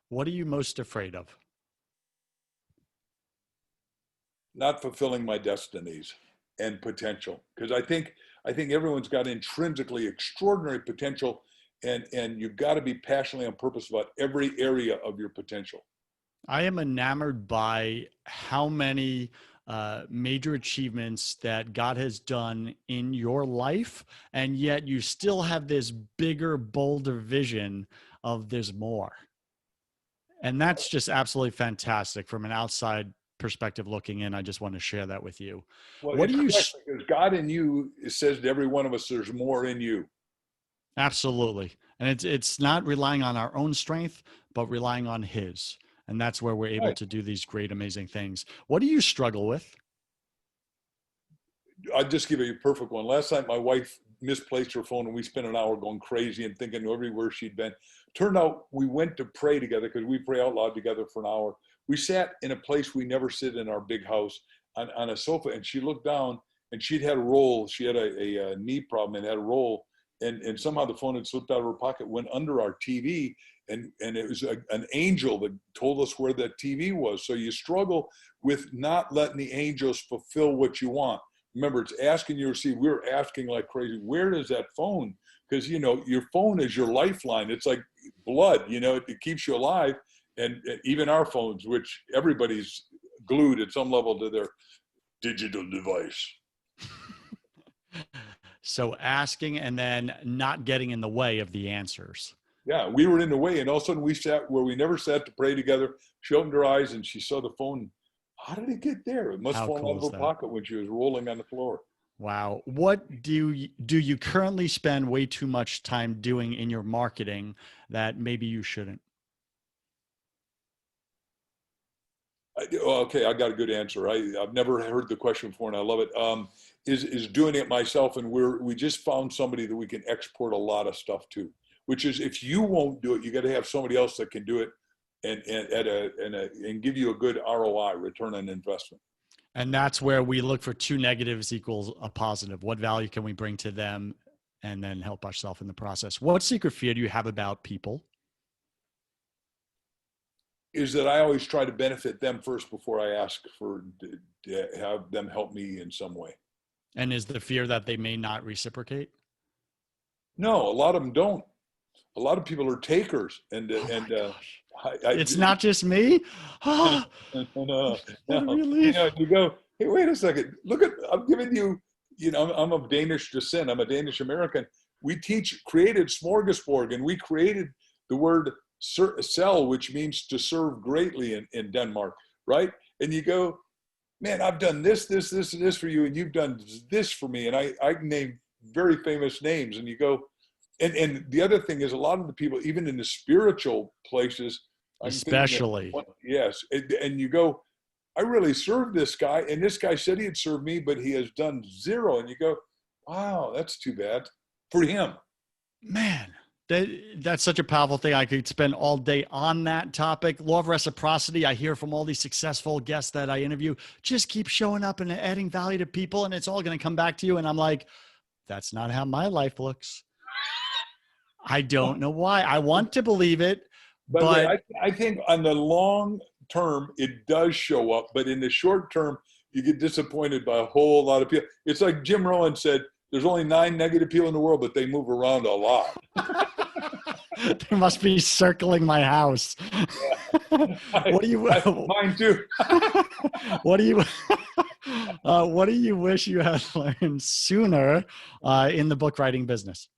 What are you most afraid of? Not fulfilling my destinies and potential. Because I think everyone's got intrinsically extraordinary potential, and you've got to be passionately on purpose about every area of your potential. I am enamored by how many major achievements that God has done in your life, and yet you still have this bigger, bolder vision of there's more. And that's just absolutely fantastic from an outside perspective looking in. I just want to share that with you. Well, what do you? Because God in you says to every one of us, there's more in you. Absolutely, and it's not relying on our own strength, but relying on His. And that's where we're able to do these great, amazing things. What do you struggle with? I'll just give you a perfect one. Last night, my wife misplaced her phone and we spent an hour going crazy and thinking everywhere she'd been. Turned out we went to pray together because we pray out loud together for an hour. We sat in a place we never sit in our big house on a sofa, and she looked down and she'd had a roll. She had a knee problem and had a roll, and somehow the phone had slipped out of her pocket, went under our TV, and it was an angel that told us where that TV was. So you struggle with not letting the angels fulfill what you want. Remember, it's asking you to receive. We were asking like crazy, where is that phone? Because, you know, your phone is your lifeline. It's like blood, you know, it keeps you alive. And even our phones, which everybody's glued at some level to their digital device. So asking and then not getting in the way of the answers. Yeah, we were in the way, and all of a sudden we sat where we never sat to pray together. She opened her eyes and she saw the phone. How did it get there? It must fall out of her pocket when she was rolling on the floor. Wow. What do you currently spend way too much time doing in your marketing that maybe you shouldn't? Okay, I got a good answer. I've never heard the question before, and I love it. Is doing it myself, and we just found somebody that we can export a lot of stuff to. Which is, if you won't do it, you got to have somebody else that can do it, and give you a good ROI, return on investment. And that's where we look for two negatives equals a positive. What value can we bring to them, and then help ourselves in the process? What secret fear do you have about people? Is that I always try to benefit them first before I ask to have them help me in some way. And is the fear that they may not reciprocate? No, a lot of them don't. A lot of people are takers, It's not just me. No, What a no. relief. You go, hey, wait a second. Look at, I'm giving you, I'm of Danish descent. I'm a Danish American. We created smorgasbord, and we created the word sell, which means to serve greatly in Denmark, right? And you go, man, I've done this, and this for you, and you've done this for me. And I name very famous names, and you go, and the other thing is, a lot of the people, even in the spiritual places, Especially. Yes. And you go, I really served this guy, and this guy said he'd serve me, but he has done zero. And you go, wow, that's too bad for him. Man, that's such a powerful thing. I could spend all day on that topic. Law of reciprocity. I hear from all these successful guests that I interview, just keep showing up and adding value to people, and it's all going to come back to you. And I'm like, that's not how my life looks. I don't know why. I want to believe it, but I think on the long term, it does show up. But in the short term, you get disappointed by a whole lot of people. It's like Jim Rohn said, there's only 9 negative people in the world, but they move around a lot. They must be circling my house. Yeah. What do you? Mine too. What do you wish you had learned sooner in the book writing business?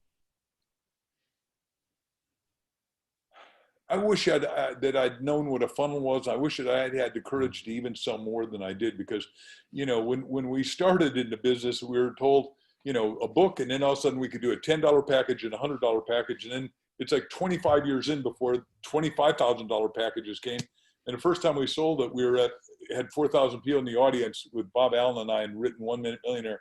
I wish that I'd known what a funnel was. I wish that I had had the courage to even sell more than I did, because, when we started in the business, we were told, a book, and then all of a sudden we could do a $10 package and a $100 package. And then it's like 25 years in before $25,000 packages came. And the first time we sold it, had 4,000 people in the audience with Bob Allen and I, and written 1 Minute Millionaire.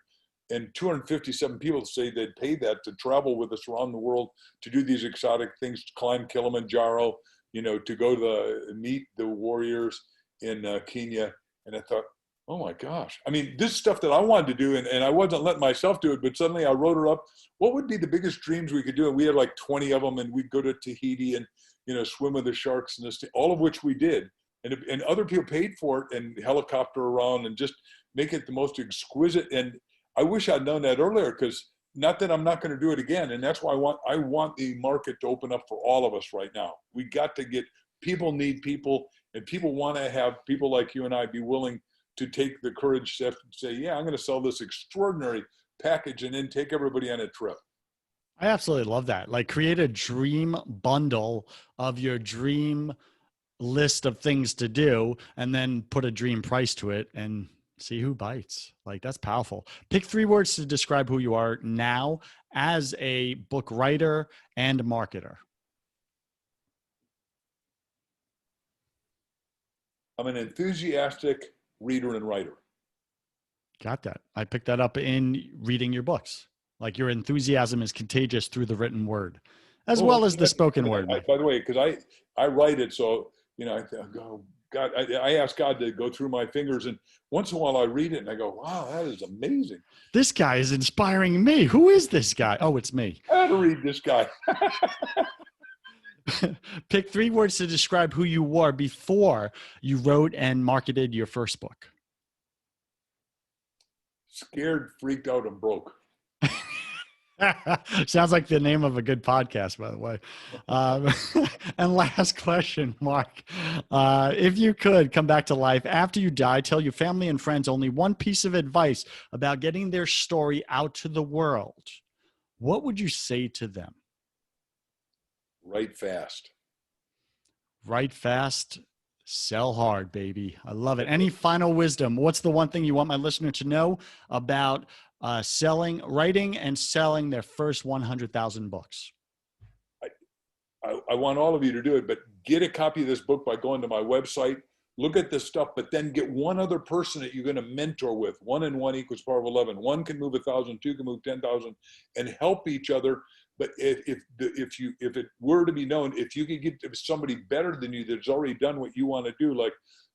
And 257 people say they'd pay that to travel with us around the world, to do these exotic things, to climb Kilimanjaro, to go to meet the warriors in Kenya. And I thought, oh my gosh. I mean, this stuff that I wanted to do, and I wasn't letting myself do it, but suddenly I wrote it up. What would be the biggest dreams we could do? And we had like 20 of them, and we'd go to Tahiti and, swim with the sharks and this, all of which we did. And other people paid for it, and helicopter around and just make it the most exquisite. And I wish I'd known that earlier, because not that I'm not going to do it again. And that's why I want the market to open up for all of us right now. We got to people need people, and people want to have people like you and I be willing to take the courage to say, yeah, I'm going to sell this extraordinary package, and then take everybody on a trip. I absolutely love that. Like, create a dream bundle of your dream list of things to do, and then put a dream price to it and see who bites. Like, that's powerful. Pick 3 words to describe who you are now as a book writer and marketer. I'm an enthusiastic reader and writer. Got that. I picked that up in reading your books. Like your enthusiasm is contagious through the written word, as Oh, well, well as the spoken word. by the way, because I write it, so I go, God, I ask God to go through my fingers, and once in a while I read it and I go, wow, that is amazing. This guy is inspiring me. Who is this guy? Oh, it's me. I had to read this guy. Pick 3 words to describe who you were before you wrote and marketed your first book. Scared, freaked out, and broke. Sounds like the name of a good podcast, by the way. And last question, Mark. If you could come back to life after you die, tell your family and friends only one piece of advice about getting their story out to the world, what would you say to them? Write fast. Write fast, sell hard, baby. I love it. Any final wisdom? What's the one thing you want my listener to know about writing and selling their first 100,000 books? I want all of you to do it, but get a copy of this book by going to my website, look at this stuff, but then get one other person that you're going to mentor with. 1 and 1 equals power of 11. 1 can move 1,000, 2 can move 10,000, and help each other. But if it were to be known, if you could get somebody better than you that's already done what you want to do, like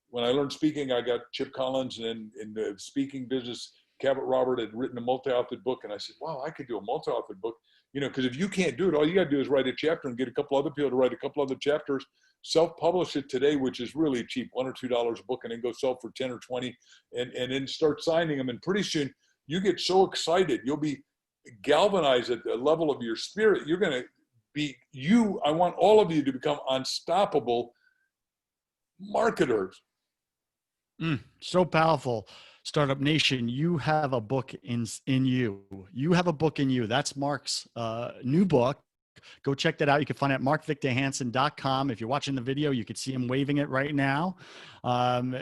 when I learned speaking, I got Chip Collins, and in the speaking business, Cabot Robert had written a multi-authored book, and I said, wow, I could do a multi-authored book. Because if you can't do it, all you got to do is write a chapter and get a couple other people to write a couple other chapters, self-publish it today, which is really cheap, $1 or $2 a book, and then go sell for 10 or 20, and then start signing them. And pretty soon you get so excited, you'll be galvanized at the level of your spirit. You're going to be I want all of you to become unstoppable marketers. So powerful. Startup Nation, you have a book in you. You have a book in you. That's Mark's new book. Go check that out. You can find it at markvictorhansen.com. If you're watching the video, you can see him waving it right now.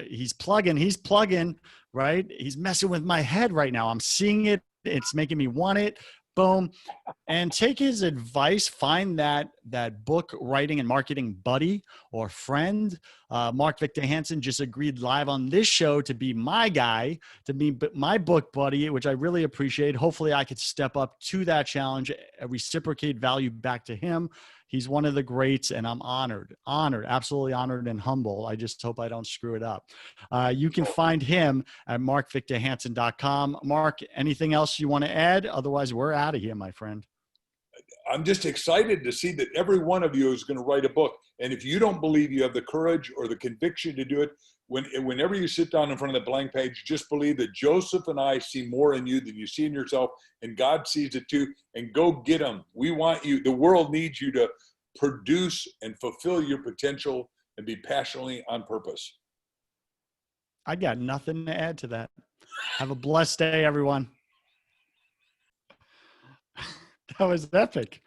He's plugging, right? He's messing with my head right now. I'm seeing it. It's making me want it. Boom. And take his advice. Find that book writing and marketing buddy or friend. Mark Victor Hansen just agreed live on this show to be my guy, to be my book buddy, which I really appreciate. Hopefully I could step up to that challenge, reciprocate value back to him. He's one of the greats, and I'm honored, absolutely honored and humble. I just hope I don't screw it up. You can find him at markvictorhansen.com. Mark, anything else you want to add? Otherwise, we're out of here, my friend. I'm just excited to see that every one of you is going to write a book. And if you don't believe you have the courage or the conviction to do it, whenever you sit down in front of the blank page, just believe that Joseph and I see more in you than you see in yourself, and God sees it too, and go get them. We want you. The world needs you to produce and fulfill your potential and be passionately on purpose. I got nothing to add to that. Have a blessed day, everyone. That was epic.